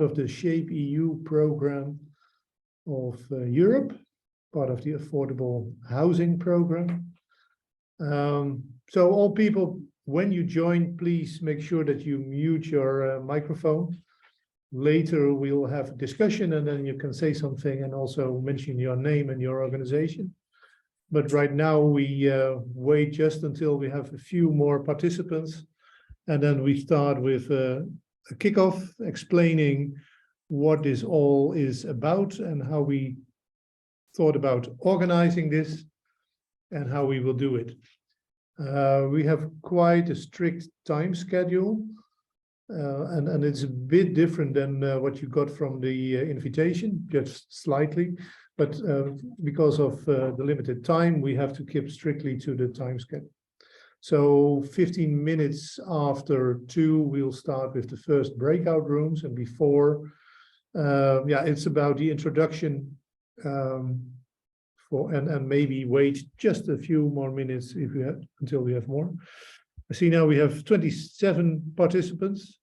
of the SHAPE EU program of Europe, part of the Affordable Housing Program. So all people, when you join, please make sure that you mute your microphone. Later we'll have a discussion and then you can say something and also mention your name and your organization. But right now we wait just until we have a few more participants, and then we start with a kickoff explaining what this all is about and how we thought about organizing this and how we will do it. We have quite a strict time schedule, and it's a bit different than what you got from the invitation, just slightly. But because of the limited time, we have to keep strictly to the time schedule. So 15 minutes after 2, we'll start with the first breakout rooms. And before, it's about the introduction and maybe wait just a few more minutes if we have, until we have more. I see now we have 27 participants.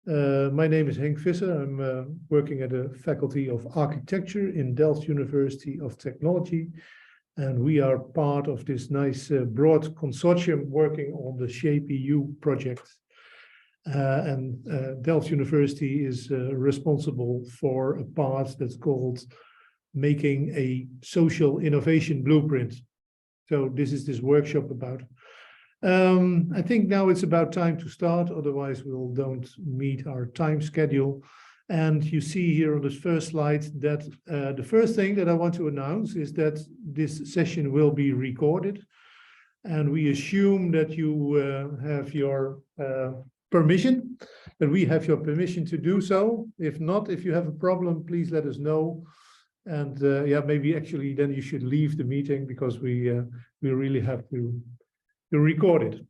My name is Henk Visser. I'm working at the Faculty of Architecture in Delft University of Technology. And we are part of this nice broad consortium working on the SHAPE EU project. Delft University is responsible for a part that's called making a social innovation blueprint. So this is this workshop about. I think now it's about time to start, otherwise we don't meet our time schedule. And you see here on this first slide that the first thing that I want to announce is that this session will be recorded. And we assume that you have your permission, that we have your permission to do so. If not, if you have a problem, please let us know. And maybe actually then you should leave the meeting because we really have to record it.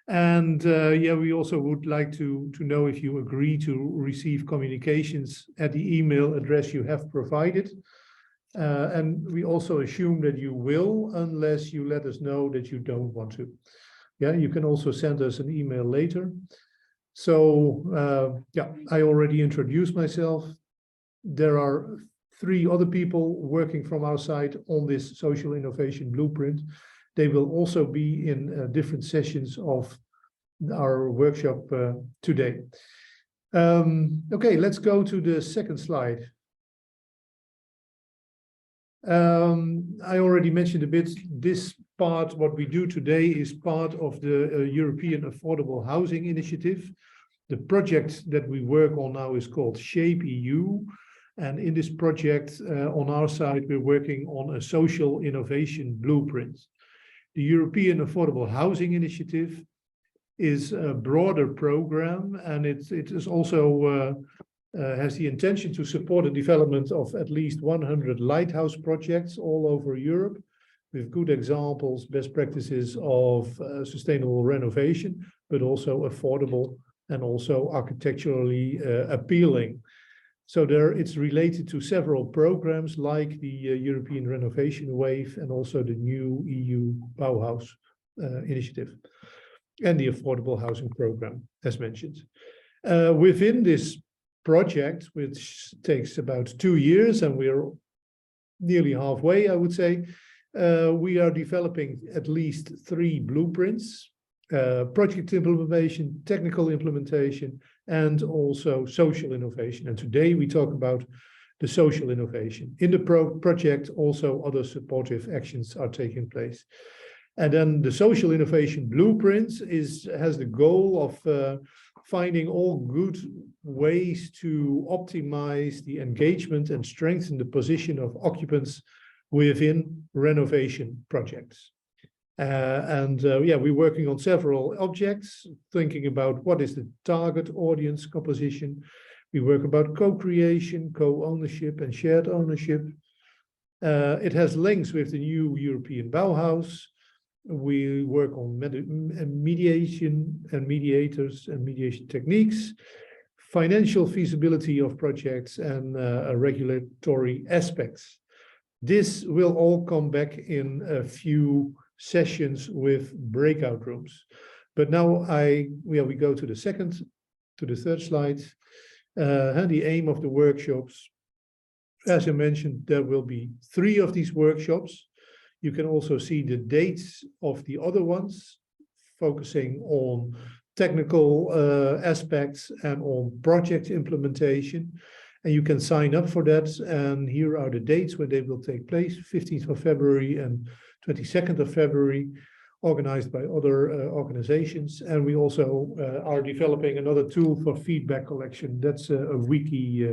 And we also would like to know if you agree to receive communications at the email address you have provided. And we also assume that you will, unless you let us know that you don't want to. Yeah, you can also send us an email later. So I already introduced myself. There are 3 other people working from our side on this social innovation blueprint. They will also be in different sessions of our workshop today. Okay, let's go to the second slide. I already mentioned a bit, this part, what we do today is part of the European Affordable Housing Initiative. The project that we work on now is called SHAPE EU. And in this project, on our side, we're working on a social innovation blueprint. The European Affordable Housing Initiative is a broader program, and it is also has the intention to support the development of at least 100 lighthouse projects all over Europe, with good examples, best practices of sustainable renovation, but also affordable and also architecturally appealing. So it's related to several programs like the European Renovation Wave and also the new EU Bauhaus initiative and the Affordable Housing Program, as mentioned. Within this project, which takes about 2 years, and we're nearly halfway, I would say, we are developing at least 3 blueprints: project implementation, technical implementation, and also social innovation. And today we talk about the social innovation. In the project, also other supportive actions are taking place. And then the social innovation blueprint has the goal of finding all good ways to optimize the engagement and strengthen the position of occupants within renovation projects. We're working on several objects, thinking about what is the target audience composition. We work about co-creation, co-ownership, and shared ownership. It has links with the new European Bauhaus. We work on mediation and mediators and mediation techniques, financial feasibility of projects, and regulatory aspects. This will all come back in a few sessions with breakout rooms. But now we go to the third slide. The aim of the workshops, as I mentioned, there will be 3 of these workshops. You can also see the dates of the other ones, focusing on technical aspects and on project implementation. And you can sign up for that. And here are the dates when they will take place: 15th of February and 22nd of February, organized by other organizations. And we also are developing another tool for feedback collection. That's a wiki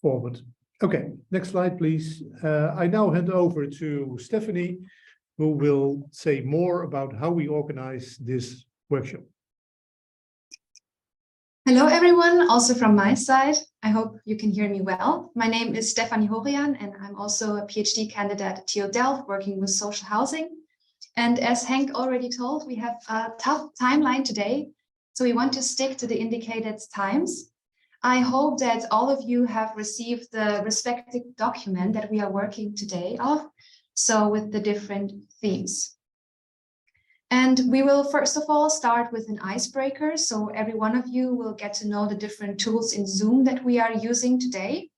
format. Okay, next slide, please. I now hand over to Stephanie, who will say more about how we organize this workshop. Hello, everyone, also from my side. I hope you can hear me well. My name is Stephanie Horian, and I'm also a PhD candidate at TU Delft working with social housing. And as Henk already told, we have a tough timeline today, so we want to stick to the indicated times. I hope that all of you have received the respective document that we are working today off, so with the different themes. And we will first of all start with an icebreaker, so every one of you will get to know the different tools in Zoom that we are using today.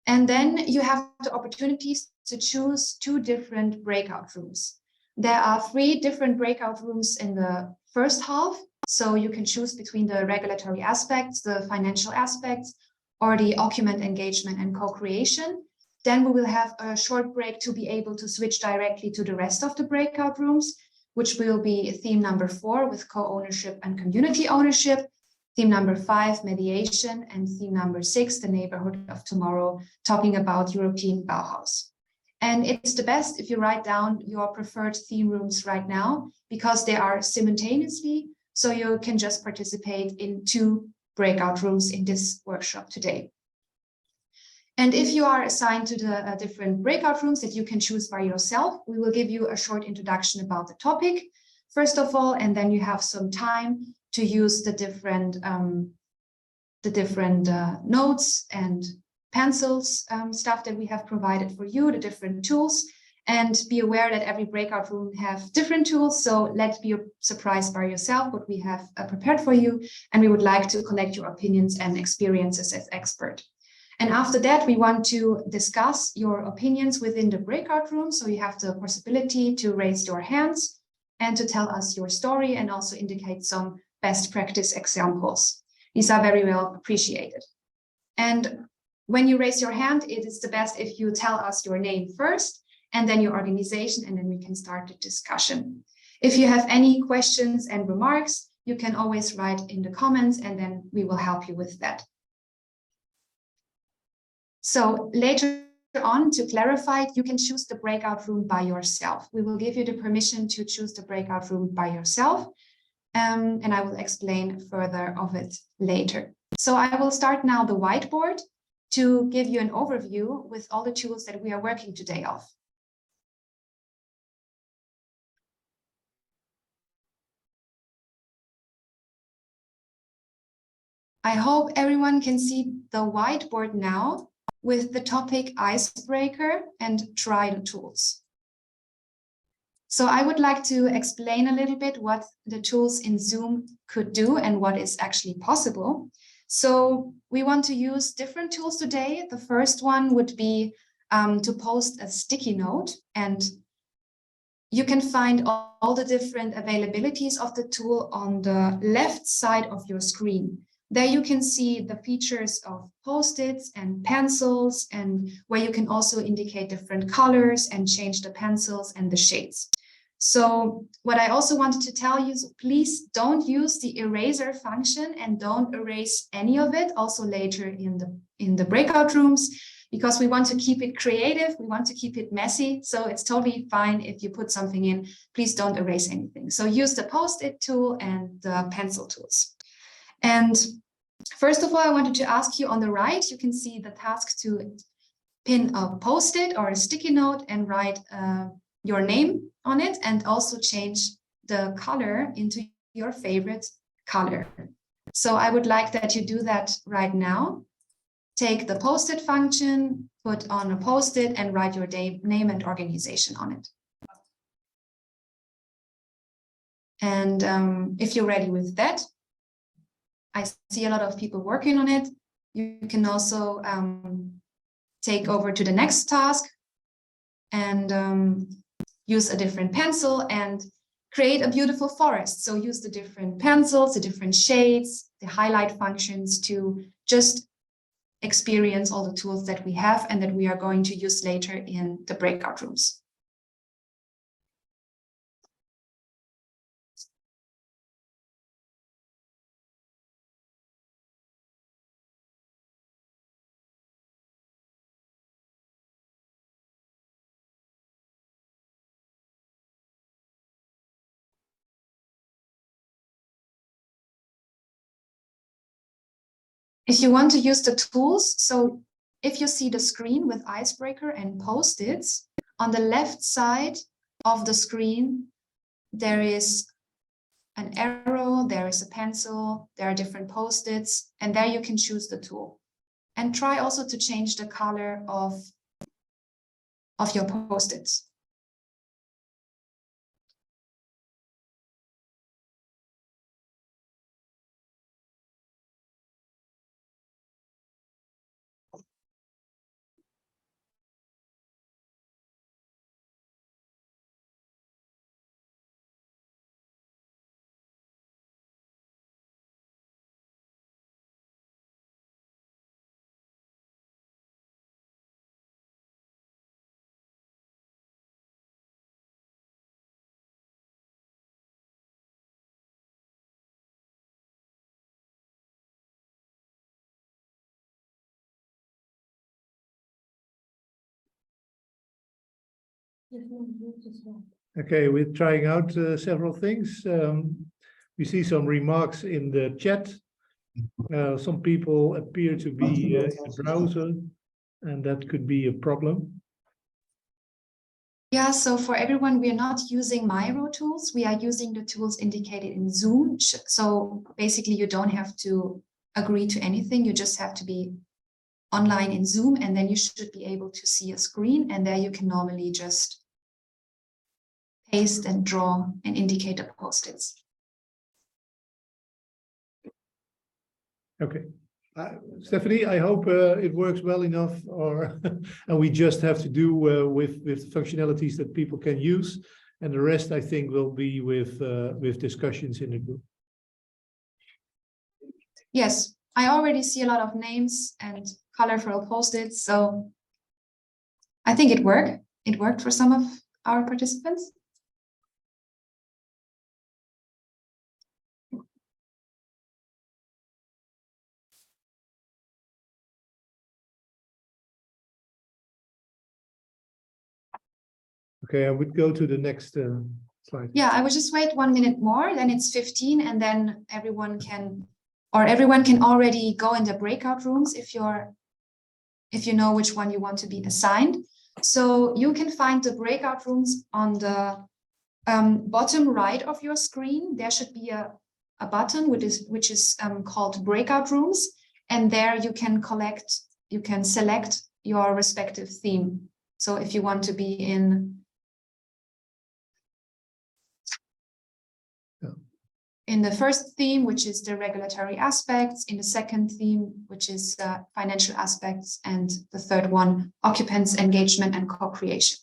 And then you have the opportunities to choose 2 different breakout rooms. There are 3 different breakout rooms in the first half, so you can choose between the regulatory aspects, the financial aspects, or the document engagement and co-creation. Then we will have a short break to be able to switch directly to the rest of the breakout rooms, which will be theme number 4 with co-ownership and community ownership, theme number 5, mediation, and theme number 6, the neighborhood of tomorrow, talking about European Bauhaus. And it's the best if you write down your preferred theme rooms right now, because they are simultaneously, so you can just participate in 2 breakout rooms in this workshop today. And if you are assigned to the different breakout rooms that you can choose by yourself, we will give you a short introduction about the topic, first of all, and then you have some time to use the different notes and pencils stuff that we have provided for you, the different tools, and be aware that every breakout room have different tools. So let's be surprised by yourself what we have prepared for you. And we would like to collect your opinions and experiences as expert. And after that, we want to discuss your opinions within the breakout room. So you have the possibility to raise your hands and to tell us your story and also indicate some best practice examples. These are very well appreciated. And when you raise your hand, it is the best if you tell us your name first and then your organization, and then we can start the discussion. If you have any questions and remarks, you can always write in the comments and then we will help you with that. So later on, to clarify, you can choose the breakout room by yourself. We will give you the permission to choose the breakout room by yourself. And I will explain further of it later. So I will start now the whiteboard to give you an overview with all the tools that we are working today off. I hope everyone can see the whiteboard now with the topic icebreaker and try the tools. So I would like to explain a little bit what the tools in Zoom could do and what is actually possible. So we want to use different tools today. The first one would be to post a sticky note, and you can find all the different availabilities of the tool on the left side of your screen. There you can see the features of Post-its and pencils, and where you can also indicate different colors and change the pencils and the shades. So what I also wanted to tell you is please don't use the eraser function and don't erase any of it also later in the breakout rooms, because we want to keep it creative, we want to keep it messy. So it's totally fine if you put something in, please don't erase anything. So use the Post-it tool and the pencil tools. And first of all, I wanted to ask you on the right, you can see the task to pin a Post-it or a sticky note and write your name on it, and also change the color into your favorite color. So I would like that you do that right now. Take the Post-it function, put on a Post-it and write your name and organization on it. And if you're ready with that, I see a lot of people working on it. You can also take over to the next task and use a different pencil and create a beautiful forest. So use the different pencils, the different shades, the highlight functions to just experience all the tools that we have and that we are going to use later in the breakout rooms. If you want to use the tools, so if you see the screen with icebreaker and post-its, on the left side of the screen, there is an arrow, there is a pencil, there are different post-its, and there you can choose the tool. And try also to change the color of your post-its. Okay, we're trying out several things. We see some remarks in the chat. Some people appear to be in the browser, and that could be a problem. Yeah, so for everyone, we are not using Miro tools. We are using the tools indicated in Zoom. So basically, you don't have to agree to anything. You just have to be online in Zoom, and then you should be able to see a screen. And there you can normally just paste and draw and indicate the post-its. Okay. Stephanie, I hope it works well enough, or and we just have to do with functionalities that people can use, and the rest I think will be with discussions in the group. Yes, I already see a lot of names and colorful post-its, so I think it worked. It worked for some of our participants. Okay, I would go to the next slide. Yeah, I would just wait 1 minute more, then it's 15, and then everyone can already go in the breakout rooms if you know which one you want to be assigned. So you can find the breakout rooms on the bottom right of your screen. There should be a button which is called breakout rooms, and there you can select your respective theme. So if you want to be in the first theme, which is the regulatory aspects, in the second theme, which is financial aspects, and the third one, occupants, engagement, and co-creation.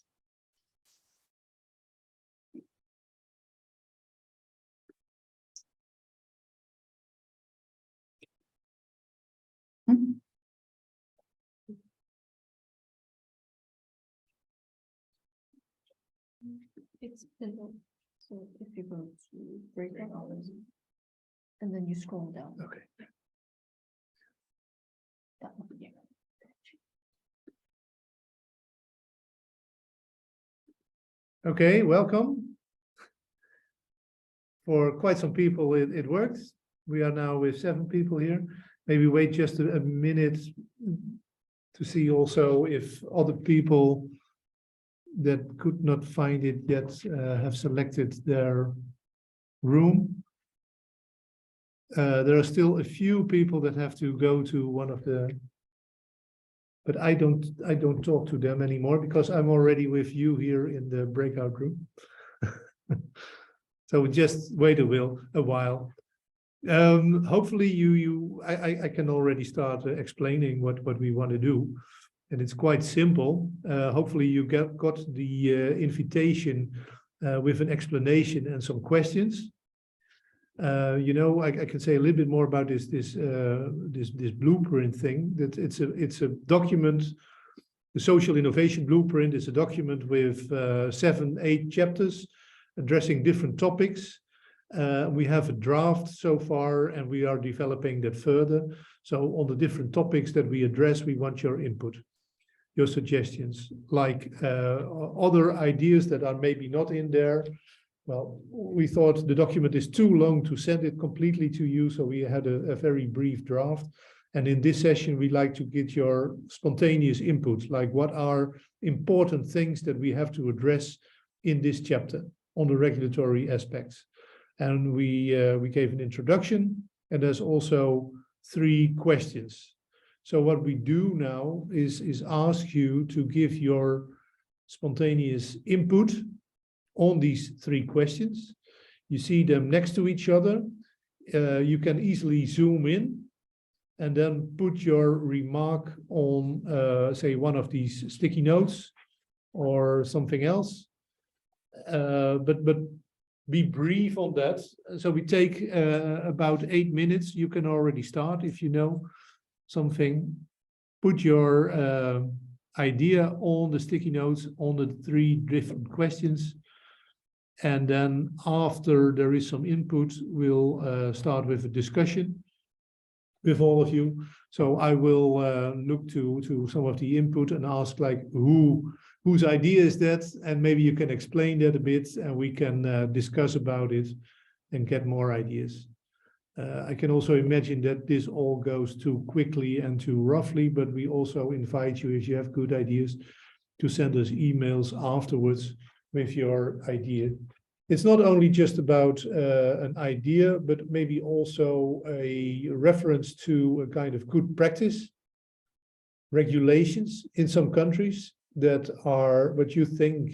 It's below. So if you go to breakout rooms, and then you scroll down. Okay. That one, yeah. Okay, welcome. For quite some people, it worked. We are now with 7 people here. Maybe wait just a minute to see also if other people that could not find it yet have selected their room. There are still a few people that have to go to one of the, but I don't talk to them anymore because I'm already with you here in the breakout room. So just wait a while. Hopefully I can already start explaining what we want to do. And it's quite simple. Hopefully you got the invitation with an explanation and some questions. You know, I can say a little bit more about this blueprint thing. That it's a document. The social innovation blueprint is a document with 7-8 chapters addressing different topics. We have a draft so far, and we are developing that further. So on the different topics that we address, we want your input, your suggestions, like other ideas that are maybe not in there. Well, we thought the document is too long to send it completely to you, so we had a very brief draft. And in this session, we like to get your spontaneous input, like what are important things that we have to address in this chapter on the regulatory aspects. And we gave an introduction, and there's also 3 questions. So what we do now is ask you to give your spontaneous input on these 3 questions. You see them next to each other. You can easily zoom in and then put your remark on, say, one of these sticky notes or something else. But be brief on that. So we take about 8 minutes. You can already start if you know something. Put your idea on the sticky notes on the 3 different questions. And then after there is some input, we'll start with a discussion with all of you. So I will look to some of the input and ask, like, whose idea is that? And maybe you can explain that a bit, and we can discuss about it and get more ideas. I can also imagine that this all goes too quickly and too roughly, but we also invite you, if you have good ideas, to send us emails afterwards with your idea. It's not only just about an idea, but maybe also a reference to a kind of good practice, regulations in some countries that are what you think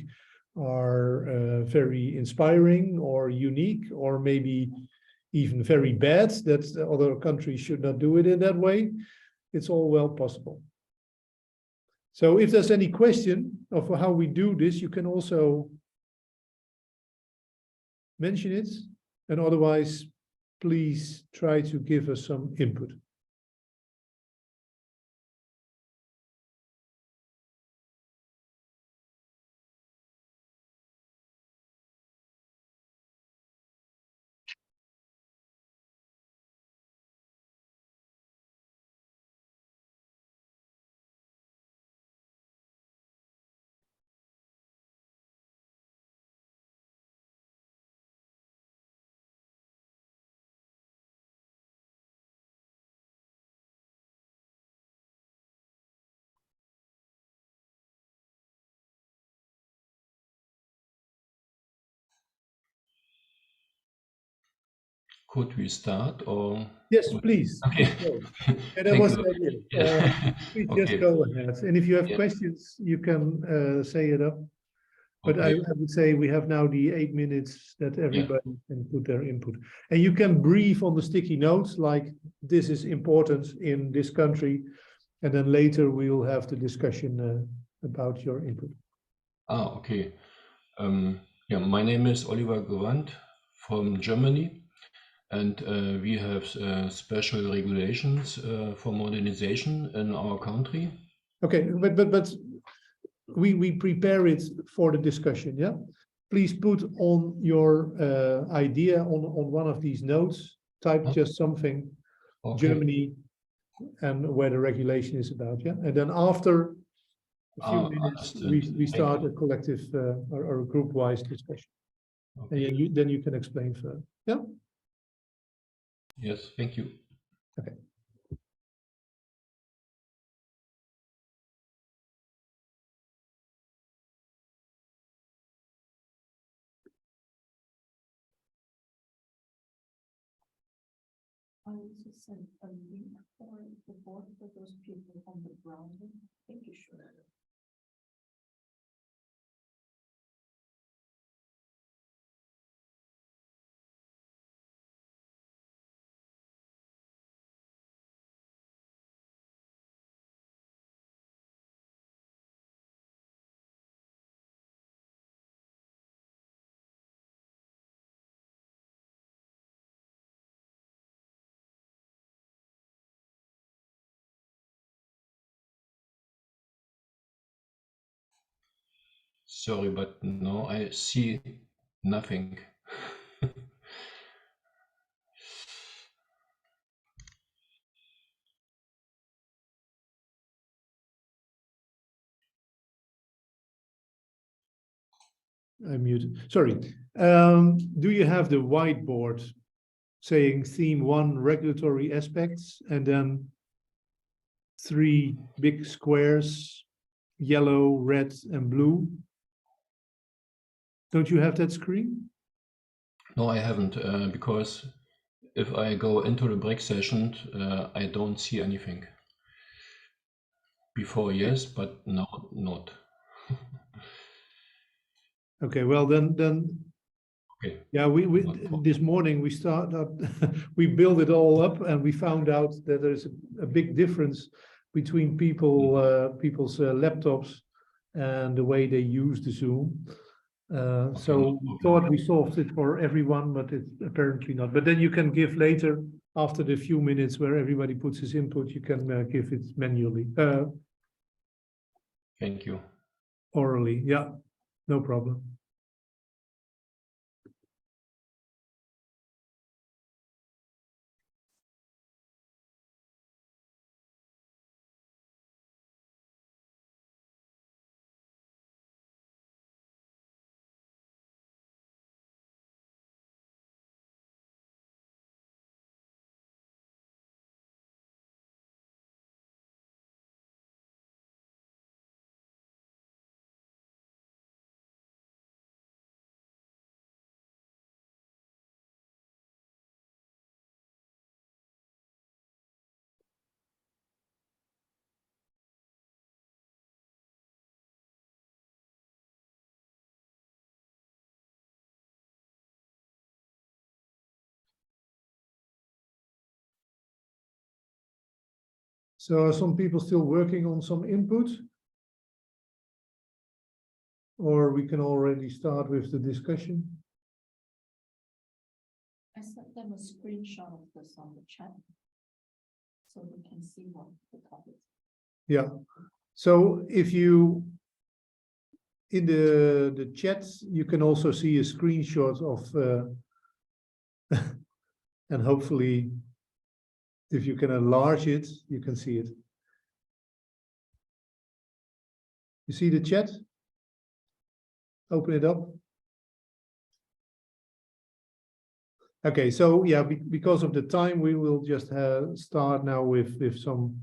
are very inspiring or unique, or maybe even very bad, that other countries should not do it in that way. It's all well possible. So if there's any question of how we do this, you can also mention it, and otherwise, please try to give us some input. Could we start or? Yes, please. Okay. Yeah, that was the idea. Please just Okay. go ahead. And if you have Yeah. questions, you can say it up. But I would say we have now the 8 minutes that everybody can put their input. And you can brief on the sticky notes, like this is important in this country. And then later we'll have the discussion about your input. Okay. Yeah, my name is Oliver Gewand from Germany. And we have special regulations for modernization in our country. Okay, but we prepare it for the discussion, yeah? Please put on your idea on one of these notes, type just something, Germany, and where the regulation is about, yeah? And then after a few minutes, we start a collective or a group-wise discussion. Okay. And then you can explain further, yeah? Yes, thank you. Okay. I also sent a link for the board for those people on the ground. I think you should. Sorry, but no, I see nothing. I'm muted. Sorry. Do you have the whiteboard saying theme 1 regulatory aspects and then 3 big squares, yellow, red, and blue? Don't you have that screen? No, I haven't, because if I go into the break session, I don't see anything. Before, yes, but now not. Okay, well then Okay. yeah, we this morning we started we built it all up and we found out that there's a big difference between people's laptops and the way they use the Zoom. So we thought we solved it for everyone, but it's apparently not. But then you can give later, after the few minutes where everybody puts his input, you can give it manually, Thank you. orally. Yeah, no problem. So are some people still working on some input? Or we can already start with the discussion? I sent them a screenshot of this on the chat. So we can see what the topic is. Yeah. So if you, in the chat, you can also see a screenshot of, and hopefully, if you can enlarge it, you can see it. You see the chat? Open it up. Okay, so yeah, because of the time, we will just start now with some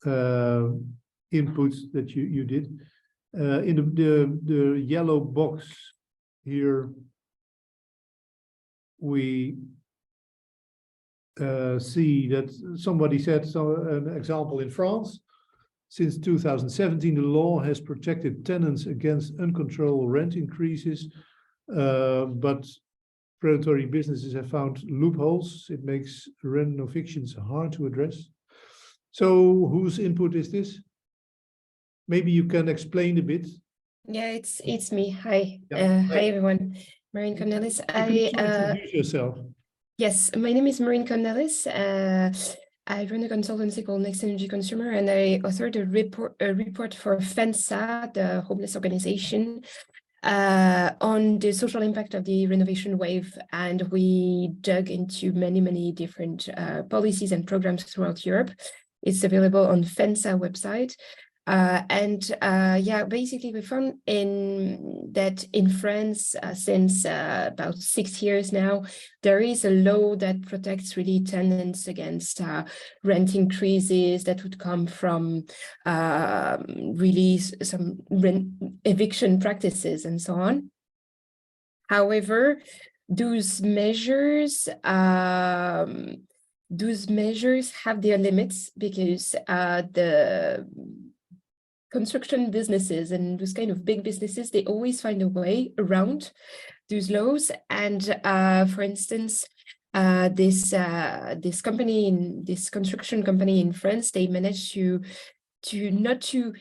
inputs that you did. In the yellow box here, we see that somebody said an example in France. Since 2017, the law has protected tenants against uncontrolled rent increases, but predatory businesses have found loopholes. It makes rent evictions hard to address. So whose input is this? Maybe you can explain a bit. Yeah, it's me. Hi. Yeah. Hi everyone. Marine Cornelis. Introduce yourself. Yes, my name is Marine Cornelis. I run a consultancy called Next Energy Consumer, and I authored a report for FENSA, the homeless organization, on the social impact of the Renovation Wave. And we dug into many different policies and programs throughout Europe. It's available on FENSA website. Yeah, basically we found that in France, since about 6 years now, there is a law that protects really tenants against rent increases that would come from really some eviction practices and so on. However, those measures have their limits, because the construction businesses and those kind of big businesses, they always find a way around those laws. And for instance, this construction company in France, they managed to not to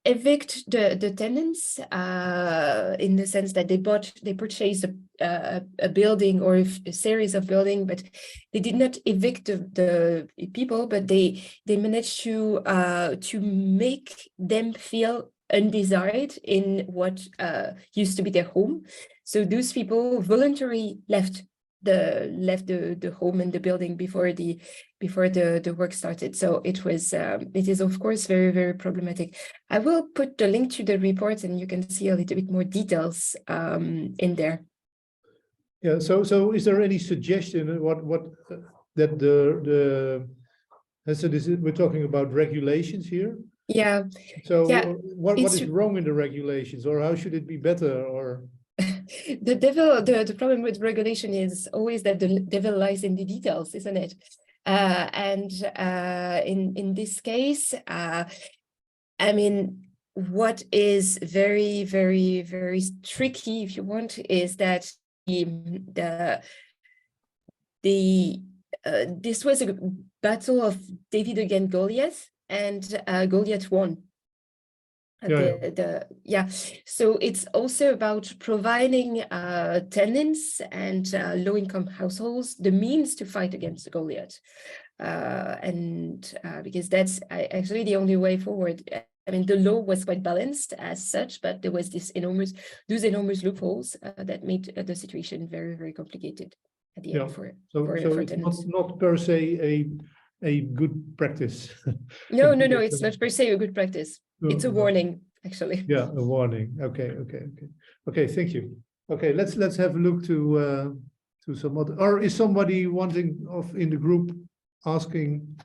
evict the tenants in the sense that they purchased a building or a series of buildings, but they did not evict the people, but they managed to make them feel undesired in what used to be their home. So those people voluntarily left the home and the building before the work started. So it is of course very, very problematic. I will put the link to the report and you can see a little bit more details in there. Yeah, so is there any suggestion that we're talking about regulations here? Yeah. So yeah, what is wrong in the regulations, or how should it be better? Or the problem with regulation is always that the devil lies in the details, isn't it? And in this case, I mean, what is very, very, very tricky, if you want, is that this was a battle of David against Goliath, and Goliath won. So it's also about providing tenants and low-income households the means to fight against Goliath, because that's actually the only way forward. I mean, the law was quite balanced as such, but there was those enormous loopholes that made the situation very, very complicated at the end for it's tenants. not per se a good practice. No, it's not per se a good practice. It's a warning, actually. Yeah, a warning. Okay. Thank you. Okay, let's have a look to some other. Or is somebody in the group asking?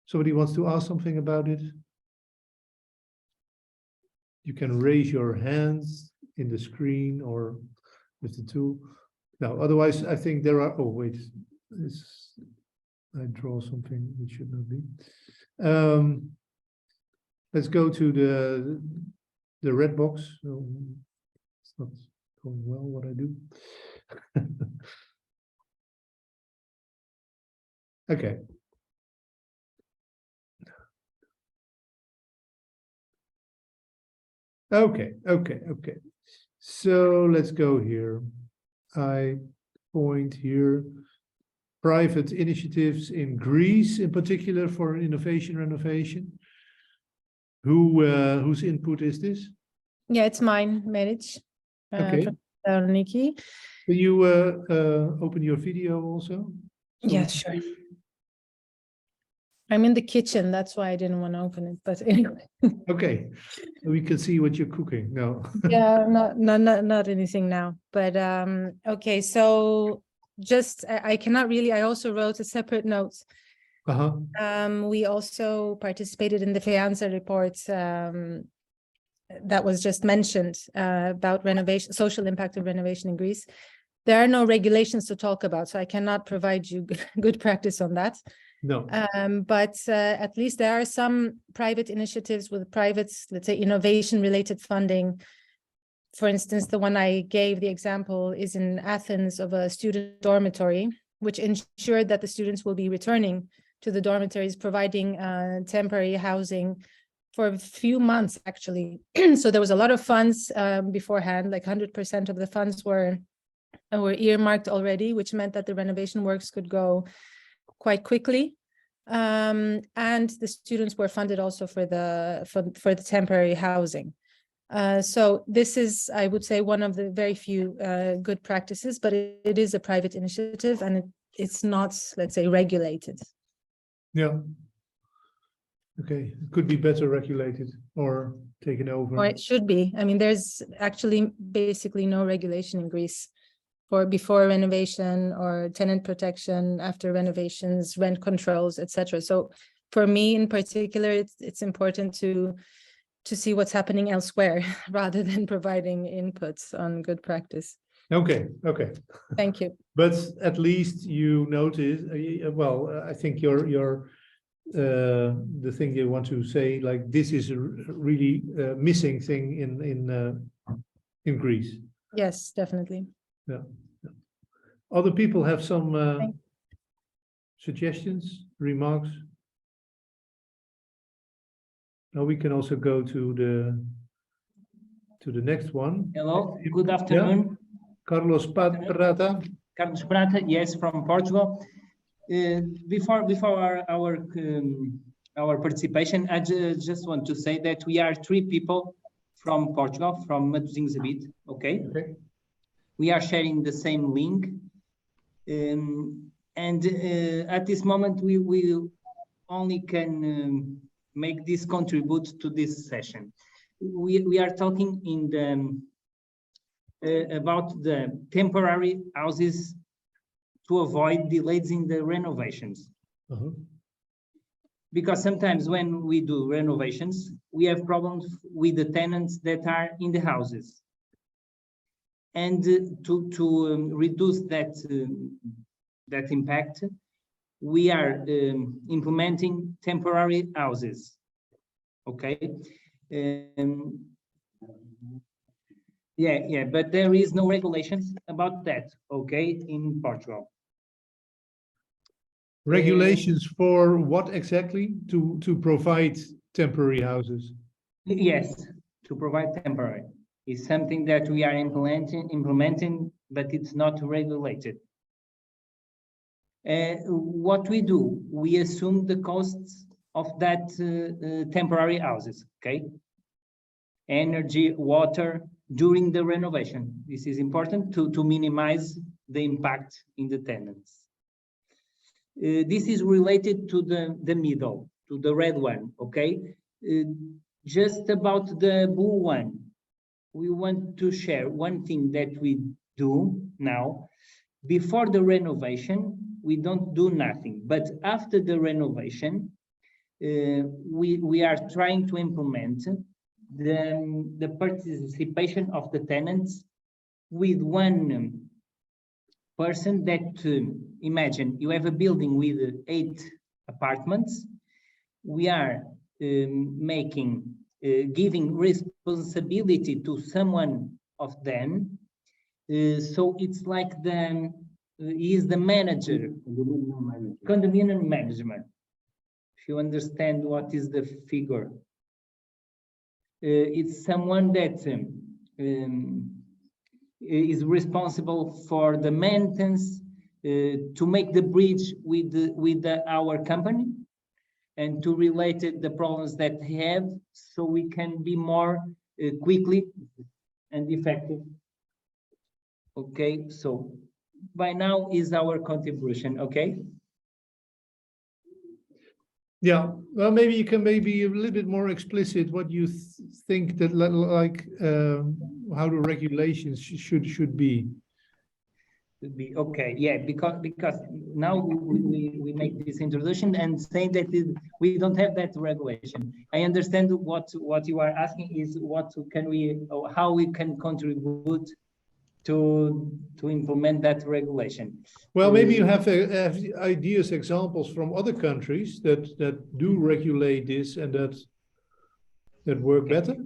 Somebody wants to ask something about it? You can raise your hands in the screen or with the tool. Now, otherwise, I think there are. Oh wait, I draw something which should not be. Let's go to the red box. So it's not going well what I do. Okay. Okay. So let's go here. I point here. Private initiatives in Greece, in particular for innovation renovation. Whose input is this? Yeah, it's mine, Meric. Okay. From Thessaloniki. Can you open your video also? Yeah, sure. I'm in the kitchen, that's why I didn't want to open it. But anyway. Okay, we can see what you're cooking now. Yeah, not anything now. But okay, so just I cannot really. I also wrote a separate note. We also participated in the Fianza report that was just mentioned about renovation, social impact of renovation in Greece. There are no regulations to talk about, so I cannot provide you good practice on that. No. But at least there are some private initiatives with private, let's say, innovation-related funding. For instance, the one I gave the example is in Athens of a student dormitory, which ensured that the students will be returning to the dormitories, providing temporary housing for a few months, actually. So there was a lot of funds beforehand, like 100% of the funds were earmarked already, which meant that the renovation works could go quite quickly. And the students were funded also for the temporary housing. So this is, I would say, one of the very few good practices, but it is a private initiative and it's not, let's say, regulated. Yeah. Okay, it could be better regulated or taken over. Or it should be. I mean, there's actually basically no regulation in Greece for before renovation or tenant protection, after renovations, rent controls, etc. So for me in particular, it's important to see what's happening elsewhere rather than providing inputs on good practice. Okay. Thank you. But at least you notice, well, I think your the thing you want to say, like, this is a really missing thing in Greece. Yes, definitely. Yeah. Other people have some suggestions, remarks. Now we can also go to the next one. Hello, good afternoon. Yeah. Carlos Prata. Carlos Prata, yes, from Portugal. Before our our participation. I just want to say that we are 3 people from Portugal, from Matosinhos a bit, okay? Okay. We are sharing the same link. And at this moment, we only can make this contribute to this session. We are talking in the about the temporary houses to avoid delays in the renovations. Because sometimes when we do renovations, we have problems with the tenants that are in the houses. And to reduce that that impact, we are implementing temporary houses. Okay. Yeah, but there is no regulations about that. Okay, in Portugal. Regulations for what exactly? To provide temporary houses? Yes, to provide temporary. Is something that we are implementing, but it's not regulated. What we do, we assume the costs of that temporary houses, okay? Energy, water, during the renovation. This is important to minimize the impact in the tenants. This is related to the middle, to the red one, okay? Just about the blue one, we want to share one thing that we do now. Before the renovation, we don't do nothing, but after the renovation, we are trying to implement the participation of the tenants with one person that, imagine you have a building with 8 apartments. We are giving responsibility to someone of them. So it's like he is the manager, condominium management. If you understand what is the figure, it's someone that is responsible for the maintenance, to make the bridge with our company, and to relate the problems that they have, so we can be more quickly and effective. Okay, so by now is our contribution, okay? Yeah, well, maybe you can be a little bit more explicit what you think that how the regulations should be. Be okay, yeah, because now we make this introduction and say that we don't have that regulation. I understand what you are asking is how we can contribute to implement that regulation. Well, maybe you have ideas, examples from other countries that do regulate this and that work better.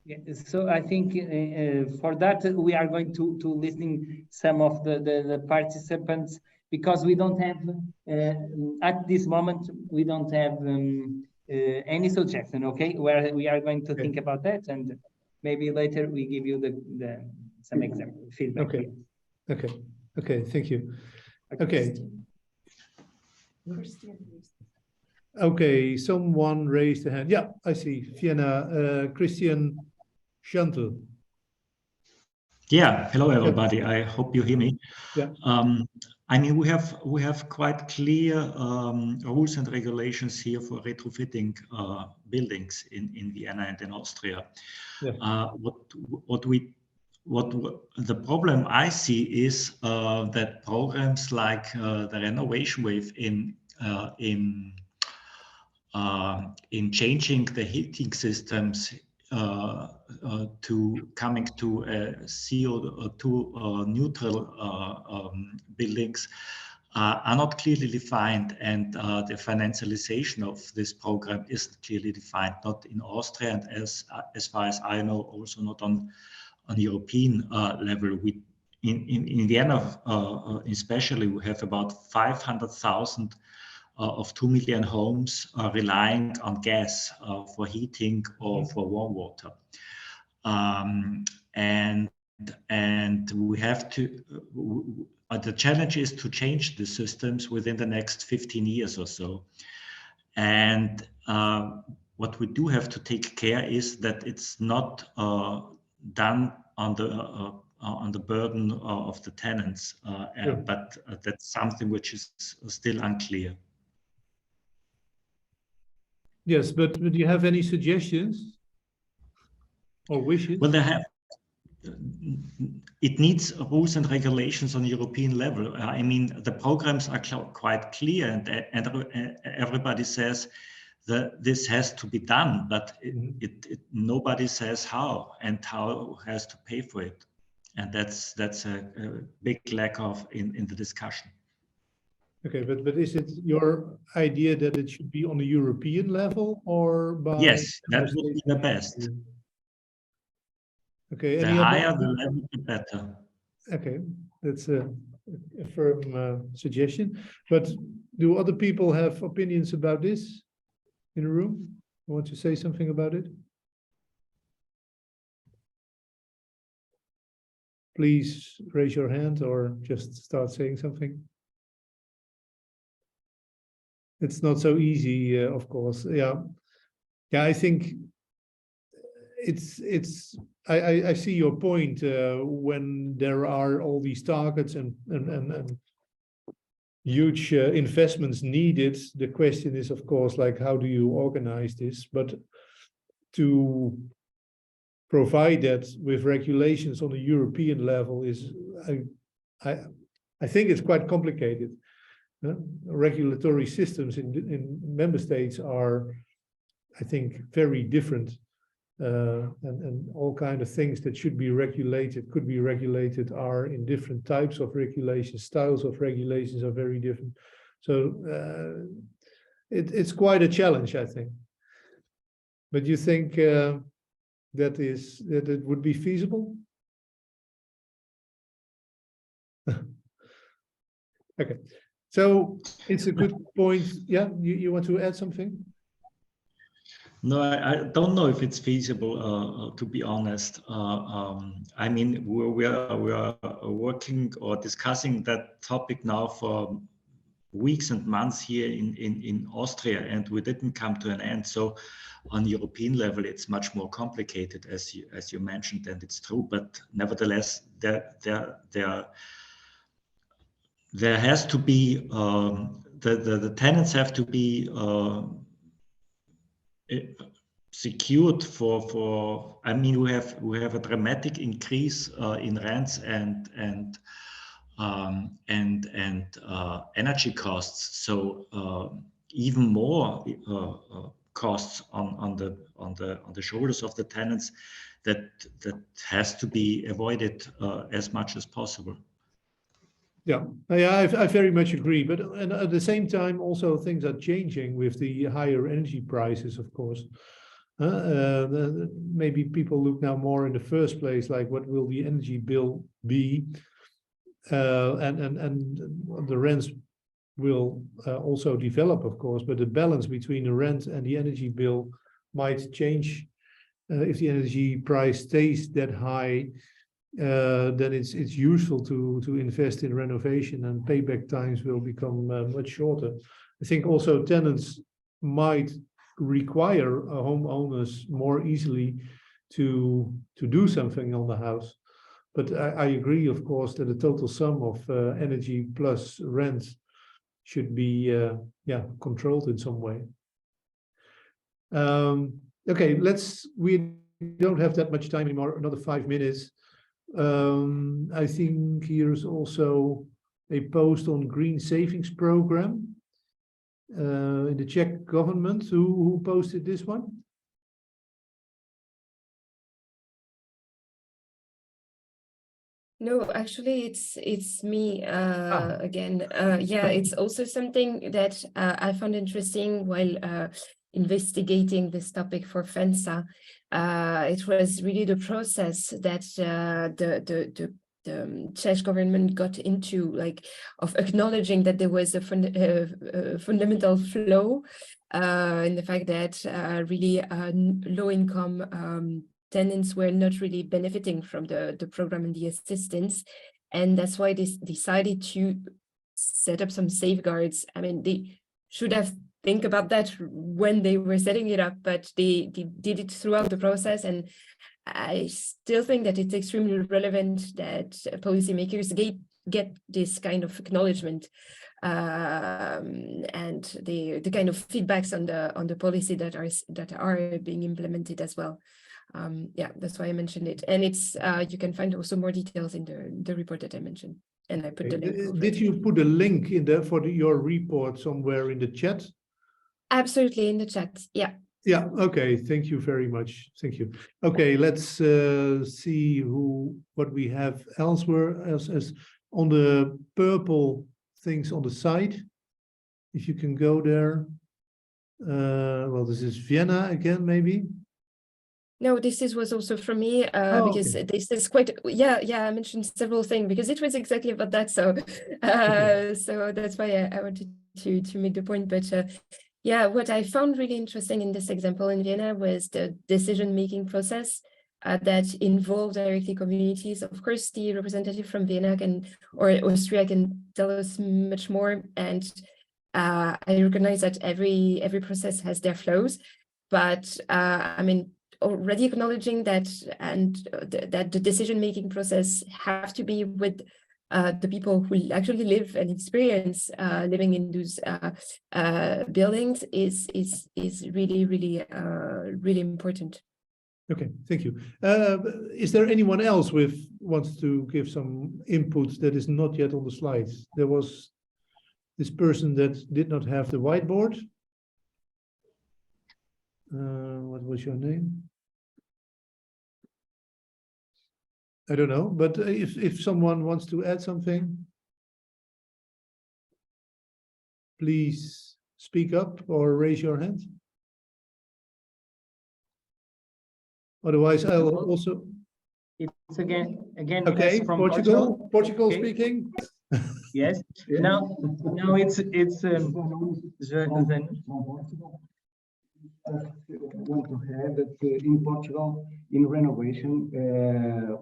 Yeah, so I think for that we are going to listening some of the participants, because we don't have at this moment we don't have any suggestion. Okay, where we are going to think about that, and maybe later we give you some example feedback. Okay, thank you. Okay. Okay, someone raised a hand. Yeah, I see. Vienna, Christian Chantal. Yeah, hello everybody. I hope you hear me. Yeah. I mean, we have quite clear rules and regulations here for retrofitting buildings in Vienna and in Austria. Yeah. What the problem I see is that programs like the Renovation Wave in changing the heating systems to coming to CO2 neutral buildings are not clearly defined, and the financialization of this program isn't clearly defined, not in Austria, and as far as I know, also not on European level. In Vienna, especially, we have about 500,000 of 2 million homes relying on gas for heating or for warm water, and we have to. The challenge is to change the systems within the next 15 years or so. And what we do have to take care is that it's not done on the burden of the tenants, but that's something which is still unclear. Yes, but do you have any suggestions or wishes? Well, it needs rules and regulations on European level. I mean, the programs are quite clear, and everybody says that this has to be done, but nobody says how and how has to pay for it, and that's a big lack of in the discussion. Okay, but is it your idea that it should be on a European level or by? Yes, that would be the best. Okay, the higher the level, the better. Okay, that's a firm suggestion. But do other people have opinions about this in the room? Want to say something about it? Please raise your hand or just start saying something. It's not so easy, of course. Yeah, I think I see your point when there are all these targets and huge investments needed. The question is, of course, like, how do you organize this? But to provide that with regulations on a European level is, I think it's quite complicated. Regulatory systems in member states are, I think, very different. And all kind of things that should be regulated, could be regulated, are in different types of regulations. Styles of regulations are very different. So it's quite a challenge, I think. But you think that it would be feasible? Okay, so it's a good point. Yeah, you want to add something? No, I don't know if it's feasible, to be honest. I mean, we are working or discussing that topic now for weeks and months here in Austria, and we didn't come to an end. So on European level, it's much more complicated, as you mentioned, and it's true. But nevertheless, there has to be the tenants have to be secured for. I mean, we have a dramatic increase in rents and energy costs. So even more costs on the shoulders of the tenants that has to be avoided as much as possible. Yeah, I very much agree. But and at the same time, also things are changing with the higher energy prices, of course. Maybe people look now more in the first place, like what will the energy bill be? And the rents will also develop, of course, but the balance between the rent and the energy bill might change. If the energy price stays that high, then it's useful to invest in renovation, and payback times will become much shorter. I think also tenants might require homeowners more easily to do something on the house. But I agree, of course, that the total sum of energy plus rent should be controlled in some way. Okay, we don't have that much time anymore, another 5 minutes. I think here's also a post on green savings program in the Czech government. Who posted this one? No, actually, it's me again. Yeah, it's also something that I found interesting while investigating this topic for FENSA. It was really the process that the Czech government got into, like, of acknowledging that there was a fundamental flaw in the fact that really low-income tenants were not really benefiting from the program and the assistance. And that's why they decided to set up some safeguards. I mean, they should have think about that when they were setting it up, but they did it throughout the process. And I still think that it's extremely relevant that policymakers get this kind of acknowledgement and the kind of feedbacks on the policy that are being implemented as well. Yeah, that's why I mentioned it. And it's you can find also more details in the report that I mentioned. And I put the link. Did you put a link in there for your report somewhere in the chat? Absolutely, in the chat. Yeah. Yeah, okay, thank you very much. Thank you. Okay, let's see what we have elsewhere as on the purple things on the side. If you can go there. Well, this is Vienna again, maybe. No, this was also from me because okay. this is quite, I mentioned several things because it was exactly about that. So, so that's why I wanted to make the point. But yeah, what I found really interesting in this example in Vienna was the decision-making process that involved directly communities. Of course, the representative from Vienna or Austria can tell us much more. And I recognize that every process has their flows, but I mean, already acknowledging that that the decision-making process have to be with the people who actually live and experience living in those buildings is really important. Okay, thank you. Is there anyone else wants to give some input that is not yet on the slides? There was this person that did not have the whiteboard. What was your name? I don't know, but if someone wants to add something, please speak up or raise your hand. Otherwise, I'll also. It's again. Okay, from Portugal. Portugal okay. speaking. Yes. Yeah. Now it's want to add that in Portugal, in renovation,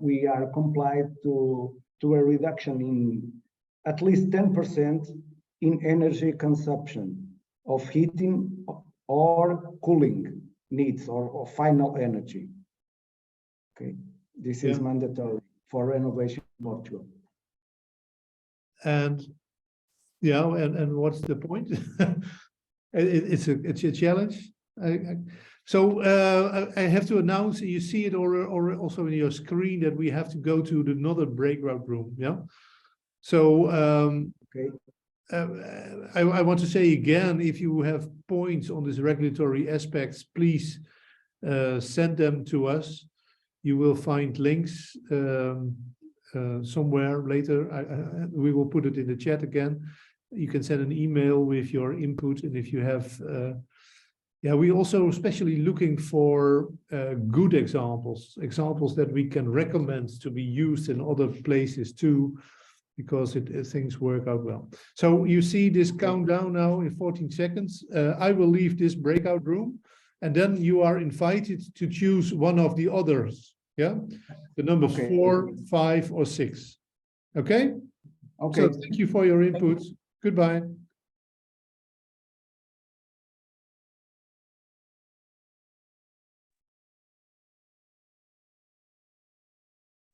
we are compliant to a reduction in at least 10% in energy consumption of heating or cooling needs or final energy. Okay, this is mandatory for renovation in Portugal. And yeah, and what's the point? It's a challenge. So I have to announce, you see it or also in your screen, that we have to go to another breakout room. Yeah. So okay. I want to say again, if you have points on these regulatory aspects, please send them to us. You will find links somewhere later. We will put it in the chat again. You can send an email with your input, and if you have we're also especially looking for good examples that we can recommend to be used in other places too, because things work out well. So you see this countdown now in 14 seconds. I will leave this breakout room, and then you are invited to choose one of the others. Yeah, the numbers 4, 5, or 6. Okay. Okay. So thank you for your input. Goodbye.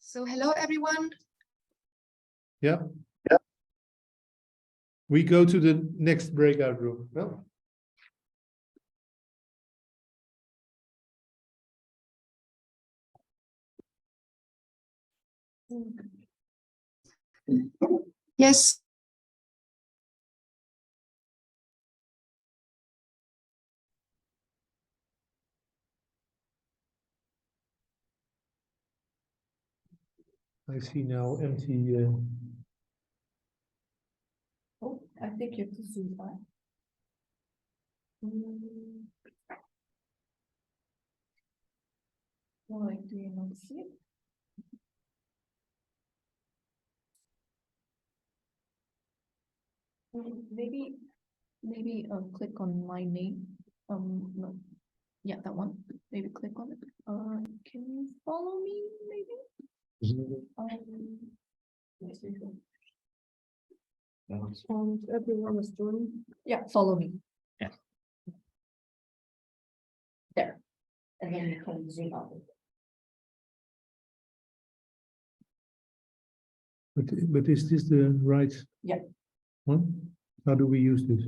So hello, everyone. Yeah. We go to the next breakout room. Well. Yes. I see now empty. Oh, I think you have to zoom by. Why do you not see it? Maybe click on my name. No. Yeah, that one. Maybe click on it. Can you follow me? Maybe. Everyone is joining. Yeah, follow me. Yeah. and then you can zoom out. But is this the right? Yeah. One? How do we use this?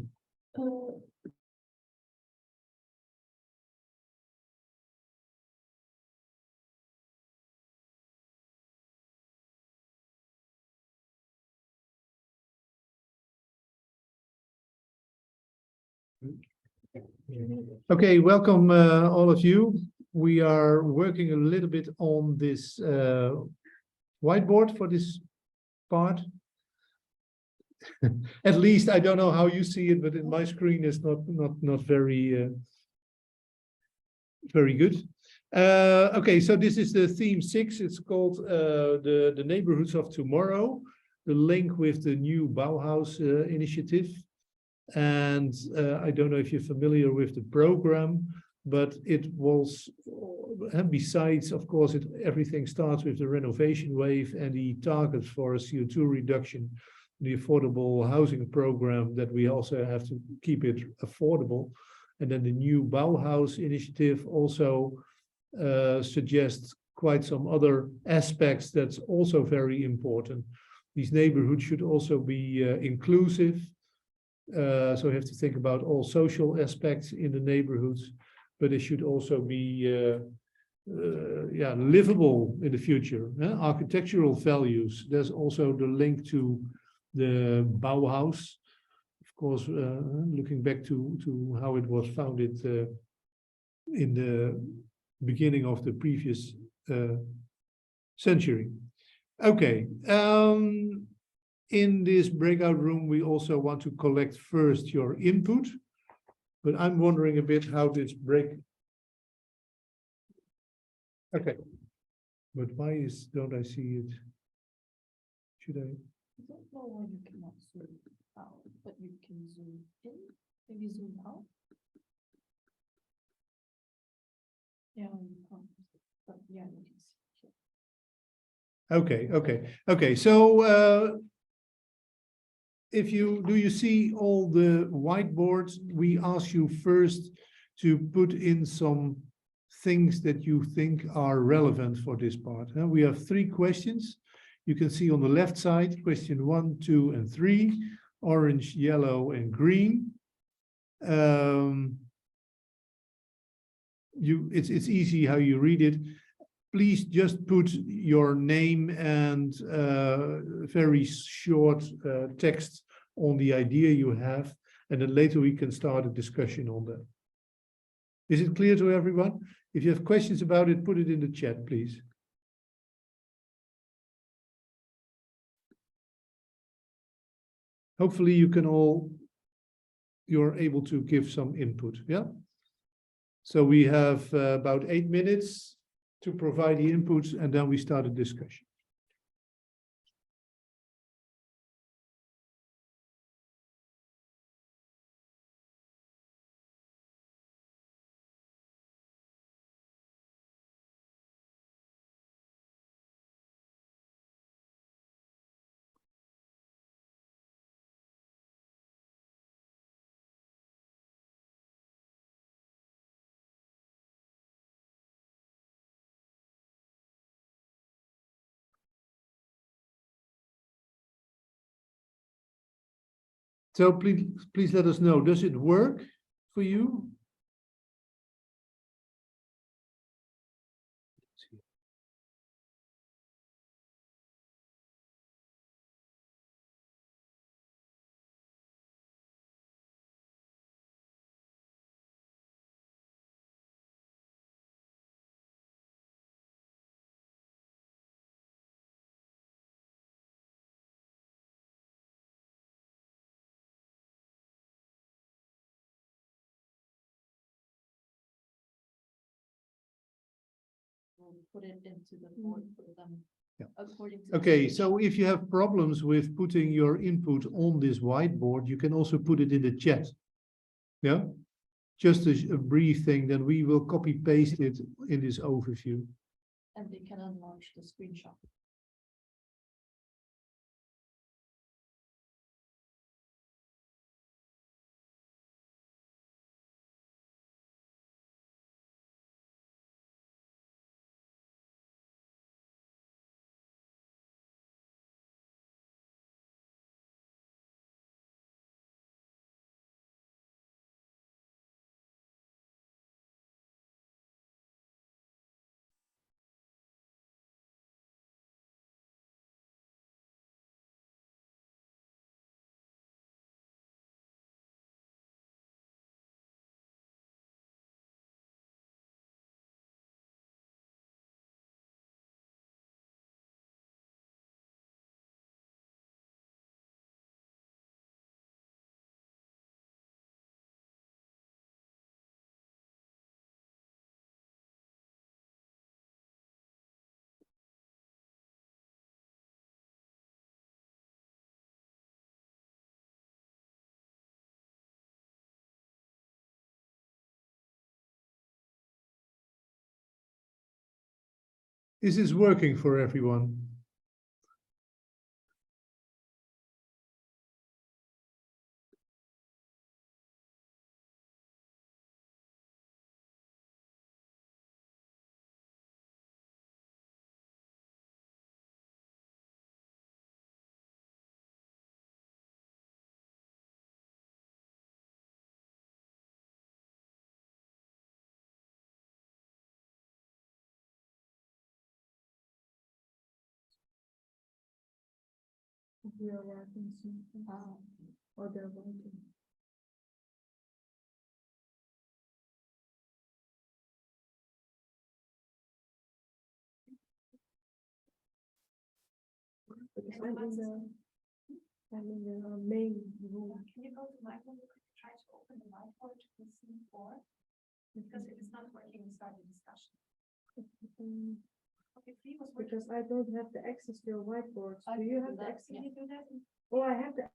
Okay, welcome all of you. We are working a little bit on this whiteboard for this part. At least I don't know how you see it, but in my screen it's not very very good. Okay, so this is the theme 6. It's called the neighborhoods of tomorrow, the link with the new Bauhaus initiative. And I don't know if you're familiar with the program, but it was, besides, of course, everything starts with the Renovation Wave and the targets for a CO2 reduction, the affordable housing program, that we also have to keep it affordable. And then the new Bauhaus initiative also suggests quite some other aspects that's also very important. These neighborhoods should also be inclusive. So we have to think about all social aspects in the neighborhoods, but it should also be livable in the future. Architectural values, there's also the link to the Bauhaus. Of course, looking back to how it was founded in the beginning of the previous century. Okay. In this breakout room, we also want to collect first your input, but I'm wondering a bit how this Okay, but why don't I see it? Should I? I don't know why you cannot zoom out, but you can zoom in, maybe zoom out. Yeah, but yeah, you can see. Okay. So do you see all the whiteboards? We ask you first to put in some things that you think are relevant for this part. We have 3 questions. You can see on the left side, question 1, 2, and 3, orange, yellow, and green. It's easy how you read it. Please just put your name and very short text on the idea you have, and then later we can start a discussion on that. Is it clear to everyone? If you have questions about it, put it in the chat, please. Hopefully you're able to give some input, yeah? So we have about 8 minutes to provide the inputs, and then we start a discussion. So please let us know, does it work for you? We'll put it into the board for them. Yeah. According to Okay, so if you have problems with putting your input on this whiteboard, you can also put it in the chat. Yeah, just a brief thing, then we will copy paste it in this overview. And they can enlarge the screenshot. Is this working for everyone? We are working soon. Or they're working. I'm in the main room. Can you go to my room? Try to open the whiteboard to see for, because if it's not working, we start the discussion. Okay, Free was working. Because I don't have the access to your whiteboard. I Do you can have do the that. access? Can you do that? Oh, I have the.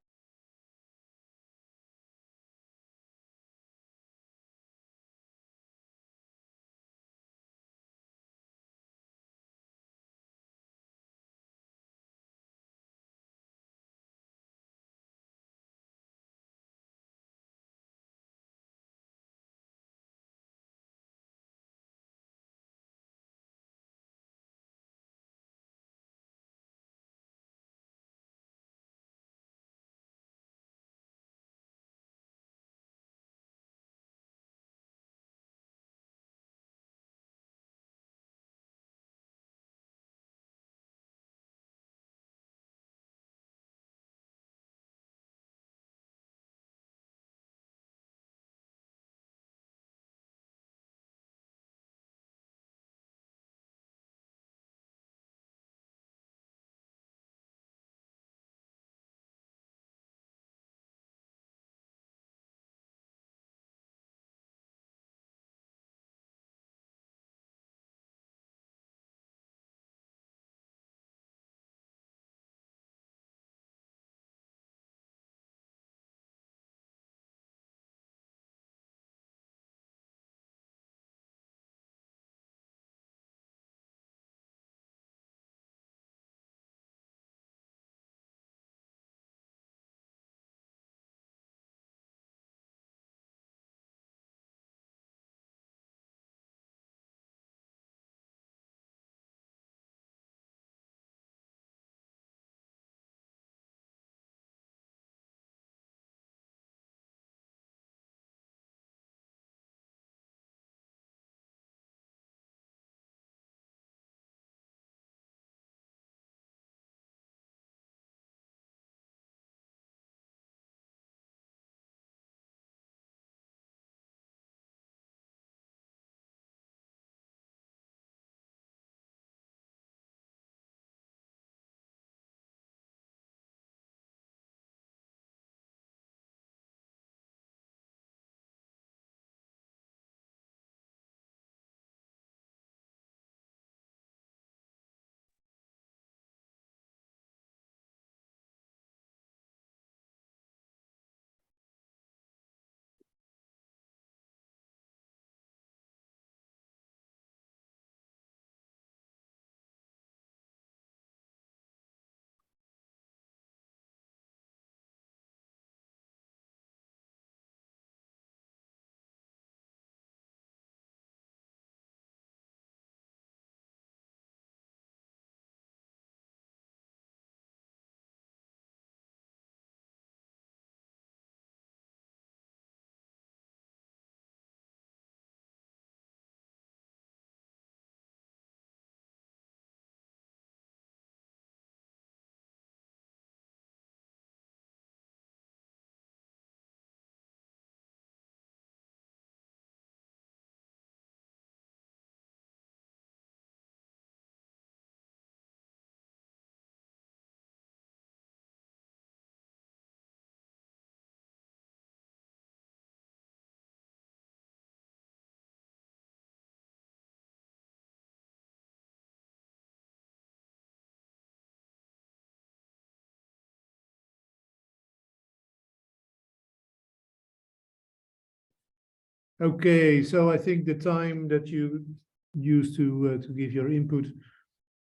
Okay, so I think the time that you used to give your input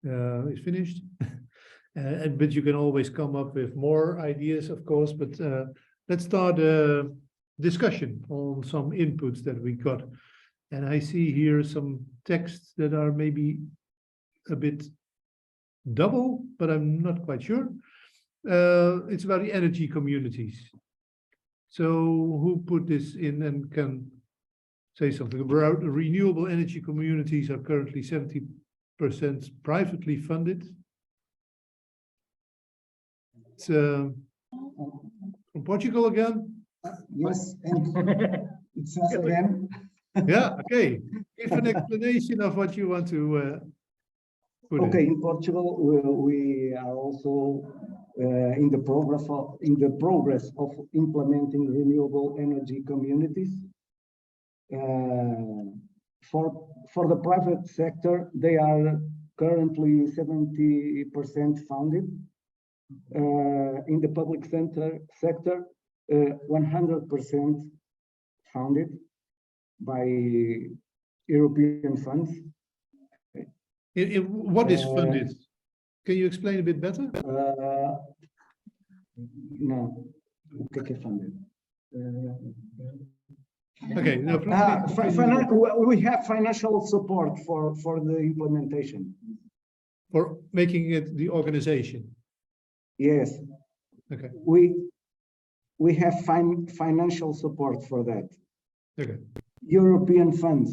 is finished. But you can always come up with more ideas, of course, but let's start a discussion on some inputs that we got. And I see here some texts that are maybe a bit double, but I'm not quite sure. It's about the energy communities. So who put this in and can say something about renewable energy communities are currently 70% privately funded. It's from Portugal again. Yes, and it's us again. Yeah, okay. Give an explanation of what you want to put Okay, in. in Portugal, we are also in the progress of implementing renewable energy communities. For the private sector, they are currently 70% funded. In the public sector, 100% funded by European funds. What is funded? Can you explain a bit better? No, o que é funded? Okay, no, we have financial support for the implementation. for making it the organization. Yes. Okay. We have financial support for that. Okay. European funds.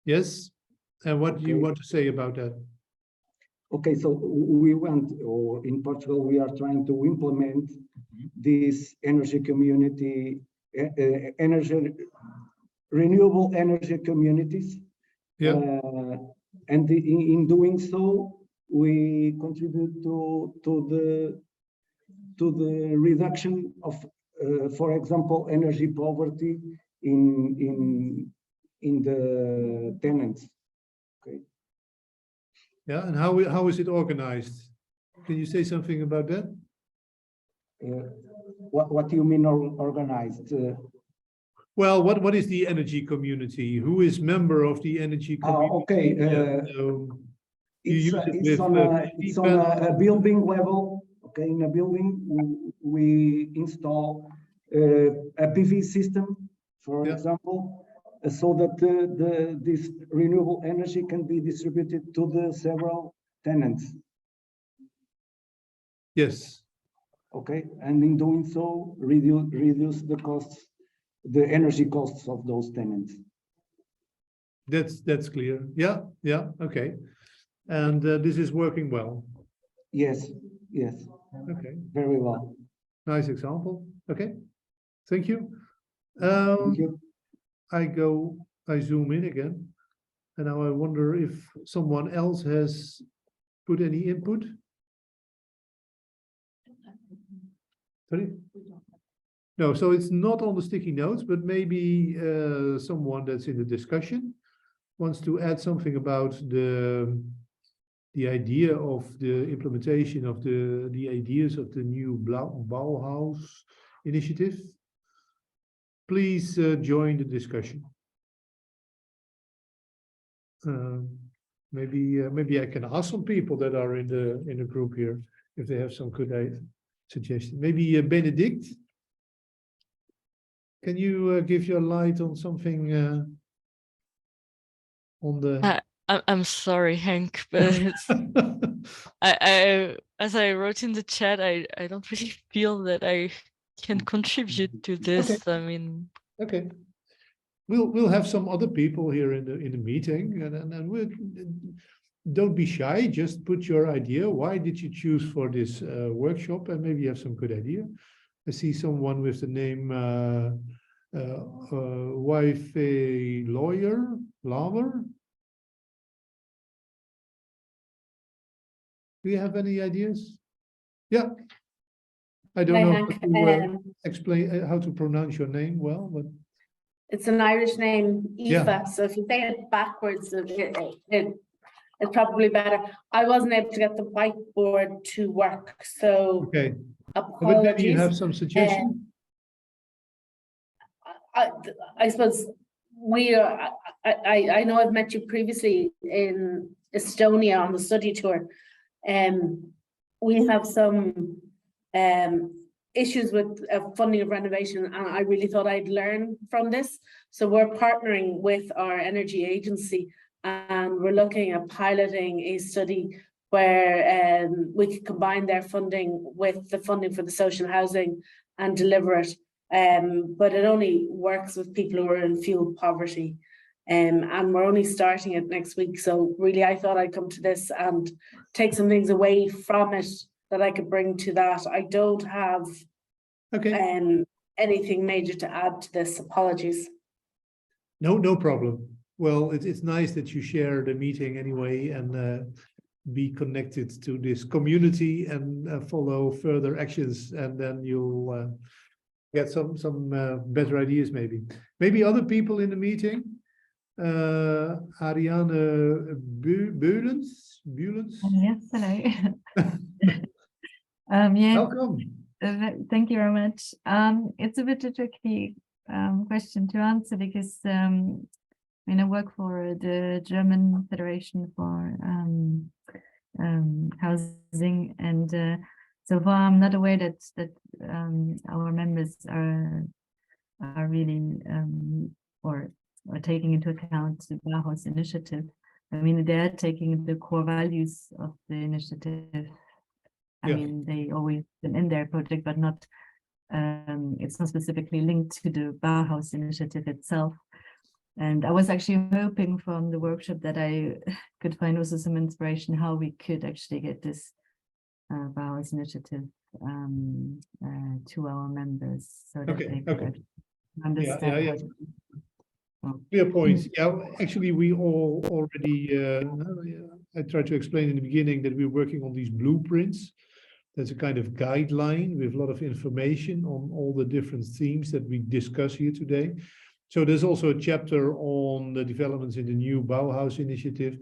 Yes. And what do you want to say about that? Okay, so in Portugal, we are trying to implement this energy community, renewable energy communities. Yeah. And in doing so, we contribute to the reduction of, for example, energy poverty in the tenants. Okay. Yeah, and how is it organized? Can you say something about that? What do you mean organized? Well, what is the energy community? Who is member of the energy community? Okay. It's on a building level. Okay, in a building, we install a PV system, for example, so that this renewable energy can be distributed to the several tenants. Yes. Okay, and in doing so, reduce the costs, the energy costs of those tenants. That's clear. Yeah, okay. And this is working well. Yes. Okay. Very well. Nice example. Okay. Thank you. Thank you. I zoom in again, and now I wonder if someone else has put any input. Sorry? No, so it's not on the sticky notes, but maybe someone that's in the discussion wants to add something about the idea of the implementation of the ideas of the new Bauhaus initiative. Please join the discussion. Maybe I can ask some people that are in the group here if they have some good suggestions. Maybe Benedict, can you give your light on something on the? I'm sorry, Hank, but I as I wrote in the chat, I don't really feel that I can contribute to this. Okay. I mean, okay, we'll have some other people here in the meeting, and we'll, don't be shy. Just put your idea. Why did you choose for this workshop? And maybe you have some good idea. I see someone with the name wife a lawyer. Do you have any ideas? Yeah. I don't know how to explain how to pronounce your name well, but it's an Irish name, Aoife. Yeah. So if you say it backwards, it's probably better. I wasn't able to get the whiteboard to work, so okay. apologies. But maybe you have some suggestions. I suppose we are, I know I've met you previously in Estonia on the study tour. We have some issues with funding of renovation, and I really thought I'd learn from this. So we're partnering with our energy agency, and we're looking at piloting a study where we could combine their funding with the funding for the social housing and deliver it. But it only works with people who are in fuel poverty. And we're only starting it next week. So really, I thought I'd come to this and take some things away from it that I could bring to that. I don't have anything major to add to this. Apologies. No problem. Well, it's nice that you share the meeting anyway, and be connected to this community and follow further actions, and then you'll get some better ideas maybe. Maybe other people in the meeting. Ariane Beulens. Yes, hello. Yeah, welcome. Thank you very much. It's a bit a tricky question to answer, because I mean, I work for the German Federation for Housing, and so far I'm not aware that our members are really or are taking into account the Bauhaus initiative. I mean, they're taking the core values of the initiative. I mean, they always been in their project, but not it's not specifically linked to the Bauhaus initiative itself. And I was actually hoping from the workshop that I could find also some inspiration how we could actually get this Bauhaus initiative to our members, so that they could understand. Clear points. Yeah, actually, we all already, I tried to explain in the beginning that we're working on these blueprints. That's a kind of guideline with a lot of information on all the different themes that we discuss here today. So there's also a chapter on the developments in the new Bauhaus initiative.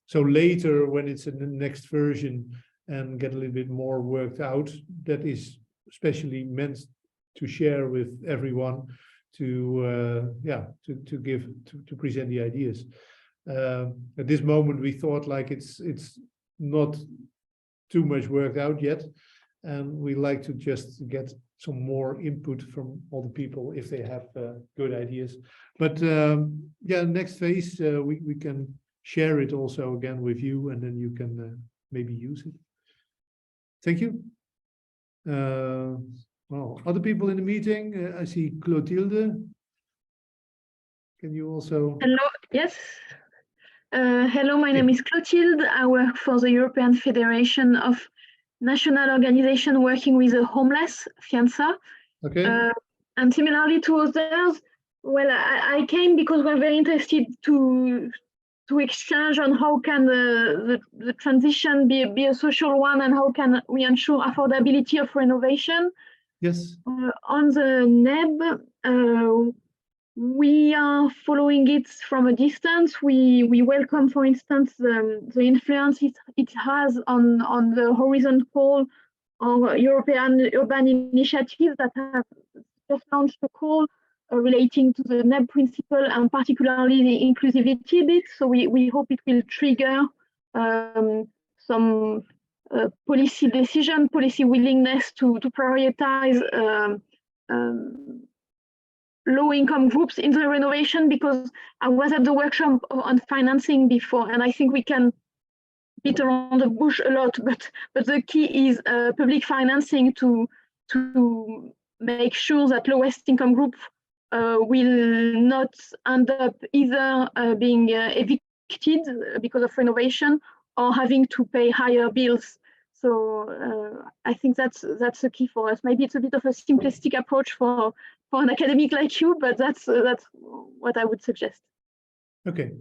So later, when it's in the next version and get a little bit more worked out, that is especially meant to share with everyone, to present the ideas. At this moment, we thought like it's not too much worked out yet, and we like to just get some more input from all the people if they have good ideas. But next phase we can share it also again with you, and then you can maybe use it. Thank you. Well, other people in the meeting, I see Clotilde. Can you also? Hello, yes. Hello, my name is Clotilde. I work for the European Federation of National Organizations Working with the Homeless, FIANSA. Okay. And similarly to others, well, I came because we're very interested to exchange on how can the transition be a social one, and how can we ensure affordability of renovation. Yes. On the NEB, we are following it from a distance. We welcome, for instance, the influence it has on the horizontal or European urban initiatives that have just launched a call relating to the NEB principle, and particularly the inclusivity bit. So we hope it will trigger some policy decision, policy willingness to prioritize low-income groups in the renovation, because I was at the workshop on financing before, and I think we can beat around the bush a lot, but the key is public financing to make sure that lowest income group will not end up either being evicted because of renovation or having to pay higher bills. So I think that's the key for us. Maybe it's a bit of a simplistic approach for an academic like you, but that's what I would suggest. Okay,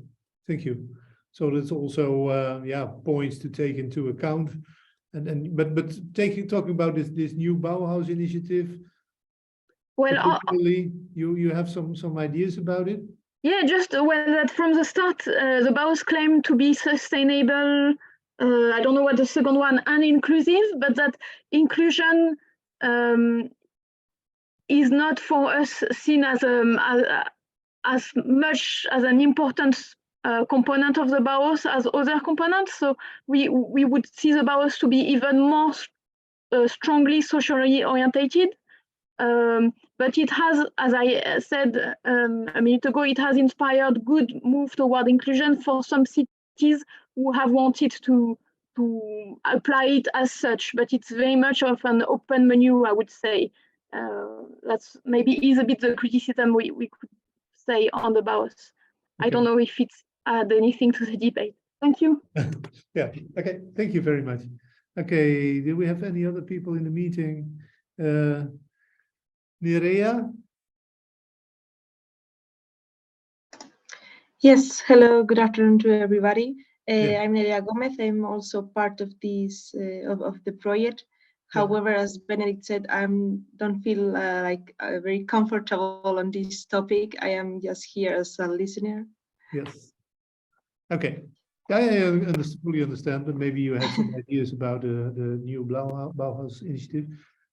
thank you. So that's also points to take into account, but talking about this new Bauhaus initiative. Well, you have some ideas about it? Yeah, just that from the start, the Bauhaus claim to be sustainable. I don't know what the second one, and inclusive, but that inclusion is not for us seen as as much as an important component of the Bauhaus as other components. So we would see the Bauhaus to be even more strongly socially orientated. But it has, as I said a minute ago, it has inspired good move toward inclusion for some cities who have wanted to apply it as such, but it's very much of an open menu, I would say. That's maybe is a bit the criticism we could say on the Bauhaus. I don't know if it's add anything to the debate. Thank you. Yeah, okay, thank you very much. Okay, do we have any other people in the meeting? Nerea? Yes, hello, good afternoon to everybody. Yeah. I'm Nerea Gomez. I'm also part of this of the project. However, as Benedict said, I don't feel like very comfortable on this topic. I am just here as a listener. Yes. Okay. I fully understand, but maybe you had some ideas about the new Bauhaus initiative.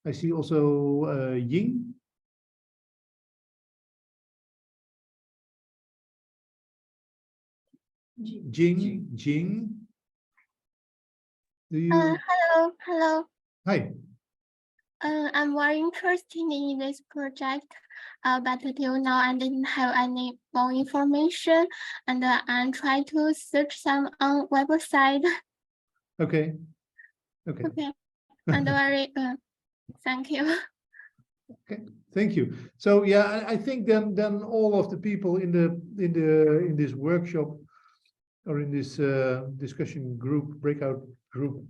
I see also Ying. Jing. Do you? Hello. Hi. I'm very interested in this project, but until now I didn't have any more information, and I'm trying to search some on website. Okay. Okay. And very thank you. Okay, thank you. So yeah, I think then all of the people in this workshop or in this discussion group, breakout group,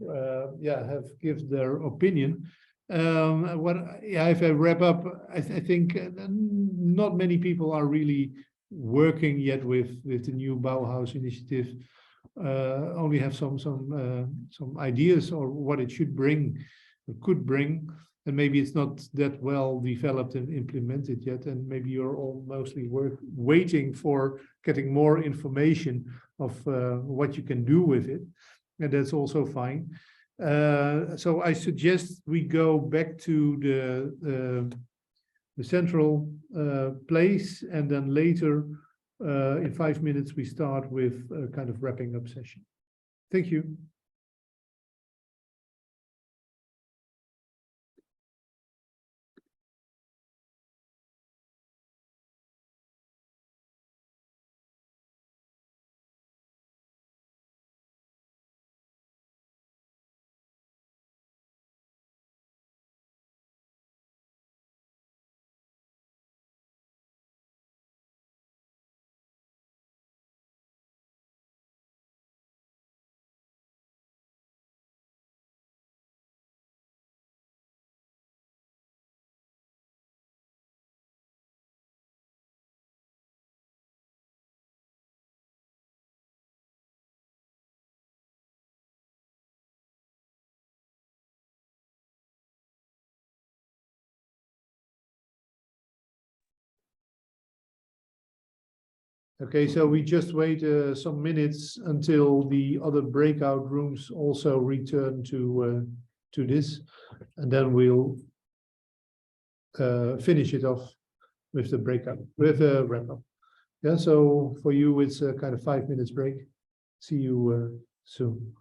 have given their opinion. If I wrap up, I think not many people are really working yet with the new Bauhaus initiative. Only have some ideas or what it should bring, or could bring, and maybe it's not that well developed and implemented yet. And maybe you're all mostly waiting for getting more information of what you can do with it, and that's also fine. So I suggest we go back to the central place, and then later in 5 minutes we start with a kind of wrapping up session. Thank you. Okay, so we just wait some minutes until the other breakout rooms also return to this, and then we'll finish it off with the wrap up. Yeah, so for you it's a kind of 5 minutes break. See you soon.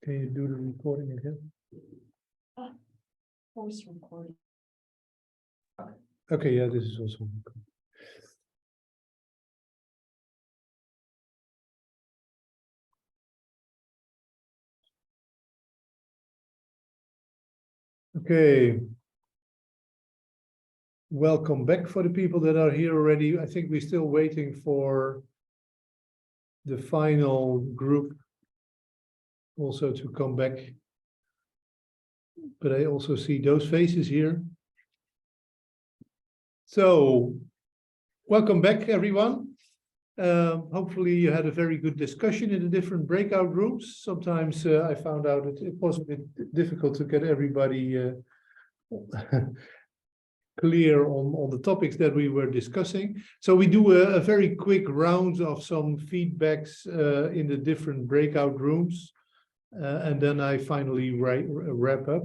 Can you do the recording again? Voice recording. Okay, yeah, this is also. Okay. Welcome back for the people that are here already. I think we're still waiting for the final group also to come back. But I also see those faces here. So, welcome back, everyone. Hopefully you had a very good discussion in the different breakout rooms. Sometimes I found out it was a bit difficult to get everybody clear on the topics that we were discussing. So we do a very quick round of some feedbacks in the different breakout rooms. And then I finally wrap up.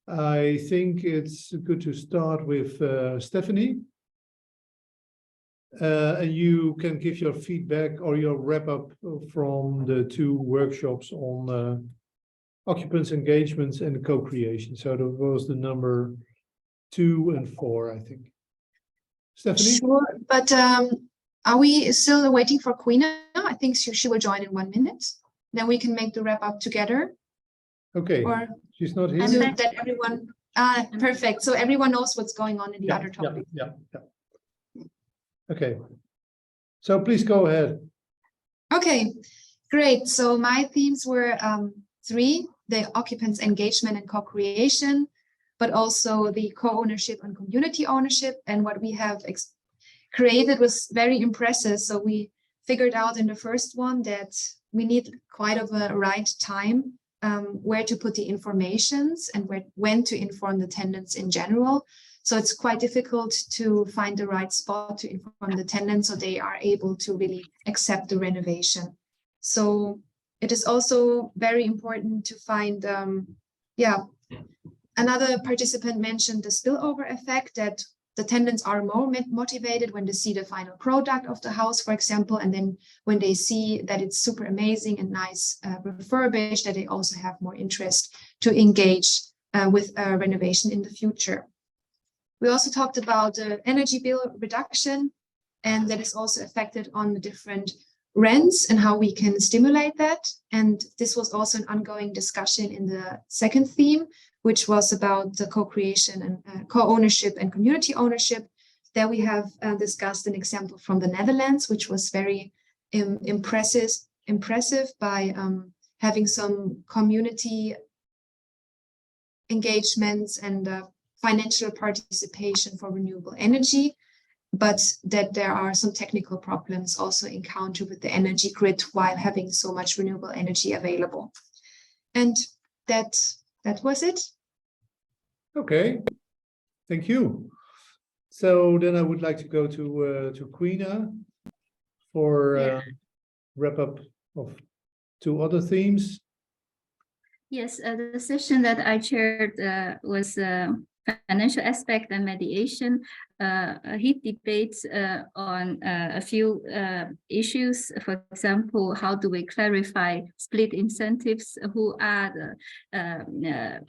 I think it's good to start with Stephanie. And you can give your feedback or your wrap up from the two workshops on occupants engagements and co-creation. So that was the number 2 and 4, I think. Stephanie? Sure, but are we still waiting for Queena? I think she will join in 1 minute. Then we can make the wrap up together. Okay, or she's not here. So that everyone, perfect. So everyone knows what's going on in the other topic. Yeah. Okay, so please go ahead. Okay, great. So my themes were 3, the occupants engagement and co-creation, but also the co-ownership and community ownership. And what we have created was very impressive. So we figured out in the first one that we need quite of a right time where to put the informations and when to inform the tenants in general. So it's quite difficult to find the right spot to inform the tenants so they are able to really accept the renovation. So it is also very important to find, another participant mentioned the spillover effect, that the tenants are more motivated when they see the final product of the house, for example, and then when they see that it's super amazing and nice refurbished, that they also have more interest to engage with renovation in the future. We also talked about the energy bill reduction, and that is also affected on the different rents and how we can stimulate that. And this was also an ongoing discussion in the second theme, which was about the co-creation and co-ownership and community ownership. There we have discussed an example from the Netherlands, which was very impressive by having some community engagements and financial participation for renewable energy, but that there are some technical problems also encountered with the energy grid while having so much renewable energy available. And that was it. Okay, thank you. So then I would like to go to Queena for wrap up of 2 other themes. Yes, the session that I chaired was financial aspect and mediation. A heat debate on a few issues. For example, how do we clarify split incentives? Who are the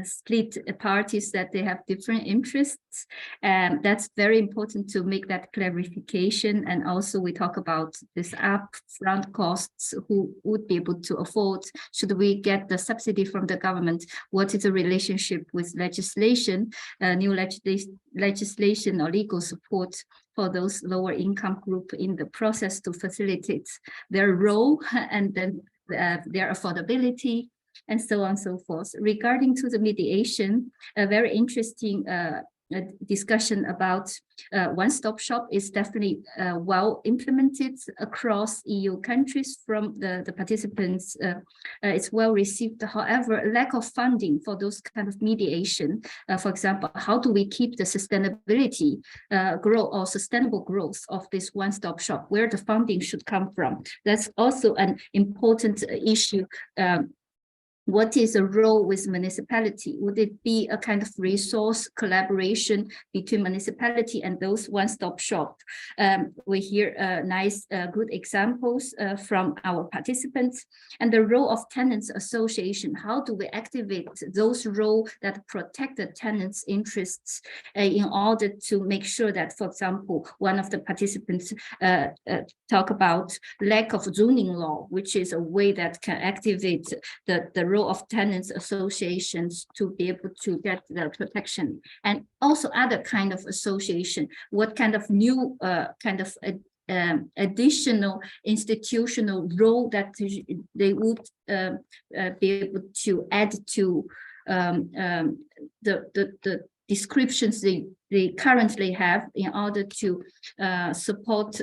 split parties that they have different interests? And that's very important to make that clarification. And also we talk about this upfront costs, who would be able to afford, should we get the subsidy from the government? What is the relationship with legislation, new legislation or legal support for those lower income group in the process to facilitate their role and then their affordability, and so on and so forth. Regarding to the mediation, a very interesting discussion about one-stop shop is definitely well implemented across EU countries from the participants. It's well received. However, lack of funding for those kind of mediation, for example, how do we keep the sustainability growth or sustainable growth of this one-stop shop, where the funding should come from? That's also an important issue what is the role with municipality? Would it be a kind of resource collaboration between municipality and those one-stop shop? We hear nice, good examples from our participants. And the role of tenants association, how do we activate those roles that protect the tenants' interests in order to make sure that, for example, one of the participants talk about lack of zoning law, which is a way that can activate the role of tenants associations to be able to get the protection, and also other kind of association, what kind of new additional institutional role that they would be able to add to the descriptions they currently have in order to support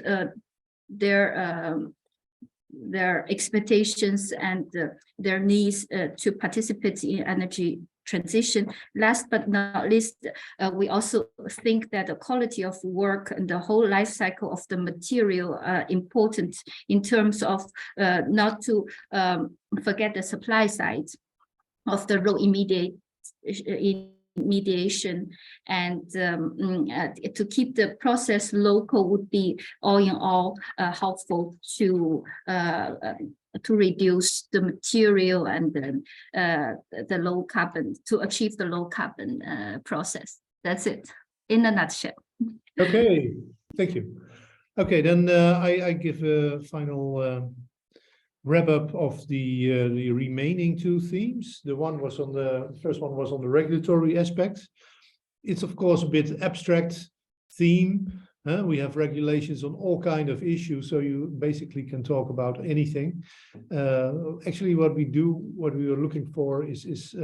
their expectations and their needs to participate in energy transition. Last but not least, we also think that the quality of work and the whole life cycle of the material are important in terms of not to forget the supply side of the role mediation, and to keep the process local would be all in all helpful to reduce the material and the low carbon, to achieve the low carbon process. That's it in a nutshell. Okay, thank you. Okay, then I give a final wrap up of the remaining two themes. The first one was on the regulatory aspect. It's of course a bit abstract theme. We have regulations on all kinds of issues, so you basically can talk about anything. Actually, what we are looking for is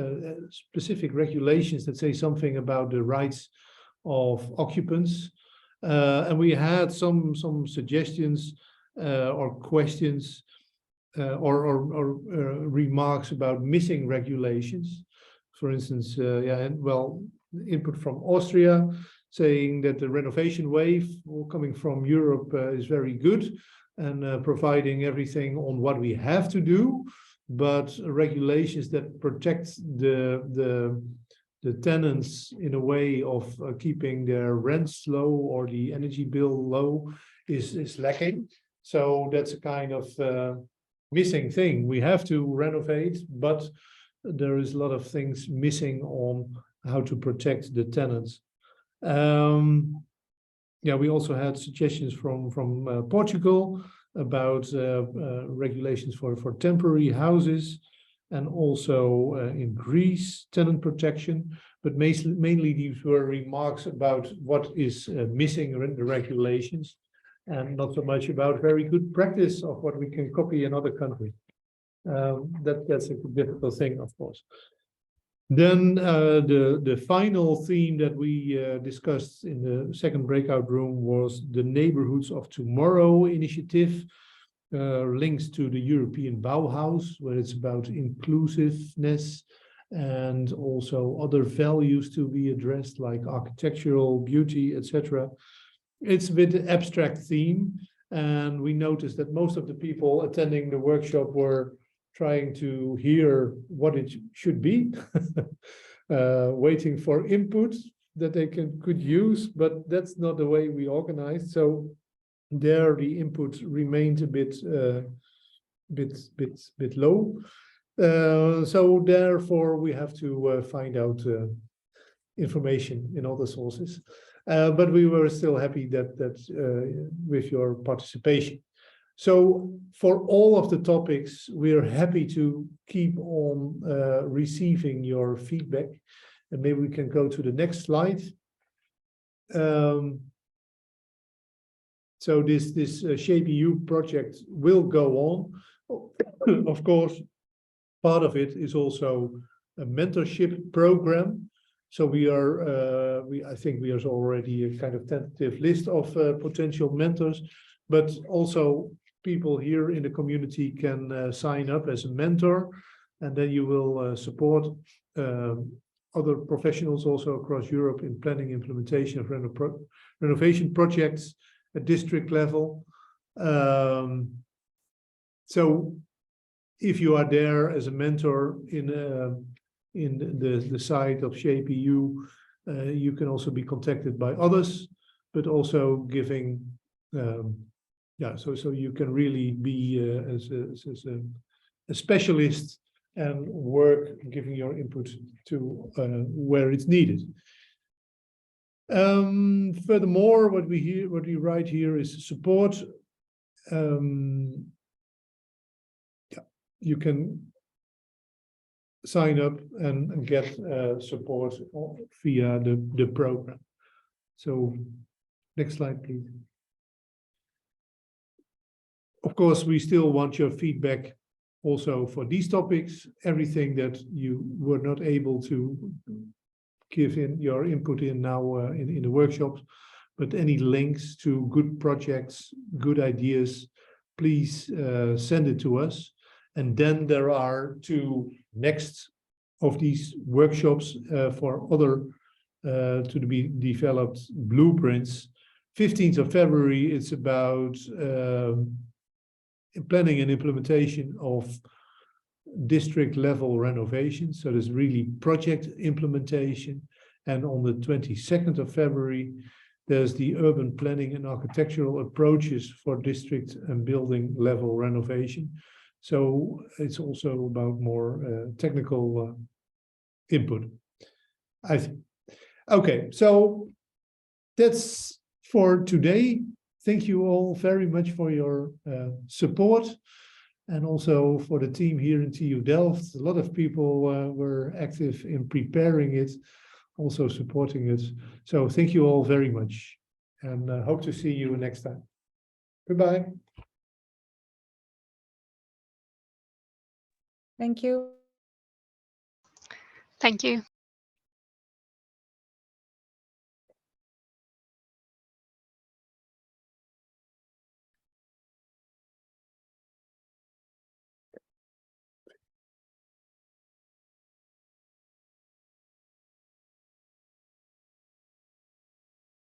specific regulations that say something about the rights of occupants. And we had some suggestions or questions or remarks about missing regulations. For instance, input from Austria saying that the renovation wave coming from Europe is very good and providing everything on what we have to do, but regulations that protect the tenants in a way of keeping their rents low or the energy bill low is lacking. So that's a kind of missing thing. We have to renovate, but there is a lot of things missing on how to protect the tenants. We also had suggestions from Portugal about regulations for temporary houses, and also in Greece, tenant protection. But mainly these were remarks about what is missing in the regulations, and not so much about very good practice of what we can copy in other countries. That's a difficult thing, of course. Then the final theme that we discussed in the second breakout room was the Neighborhoods of Tomorrow initiative, links to the European Bauhaus, where it's about inclusiveness and also other values to be addressed, like architectural beauty, etc. It's a bit abstract theme, and we noticed that most of the people attending the workshop were trying to hear what it should be, waiting for input that they could use, but that's not the way we organized. So there the input remained a bit low. So therefore we have to find out information in other sources. But we were still happy that with your participation. So for all of the topics, we are happy to keep on receiving your feedback. And maybe we can go to the next slide. So this Shape EU project will go on. Of course, part of it is also a mentorship program. So I think we have already a kind of tentative list of potential mentors, but also people here in the community can sign up as a mentor, and then you will support other professionals also across Europe in planning implementation of renovation projects at district level. So if you are there as a mentor in the site of ShapeEU, you can also be contacted by others, but also giving, so you can really be as a specialist and work giving your input to where it's needed. Furthermore, what we write here is support. You can sign up and get support via the program. So next slide, please. Of course, we still want your feedback also for these topics, everything that you were not able to give in your input in now in the workshops, but any links to good projects, good ideas, please send it to us. And then there are 2 next of these workshops for other to be developed blueprints. 15th of February, it's about planning and implementation of district level renovation. So there's really project implementation. And on the 22nd of February, there's the urban planning and architectural approaches for district and building level renovation. So it's also about more technical input, I think. Okay, so that's for today. Thank you all very much for your support, and also for the team here in TU Delft. A lot of people were active in preparing it, also supporting it. So thank you all very much, and hope to see you next time. Goodbye. Thank you. Thank you.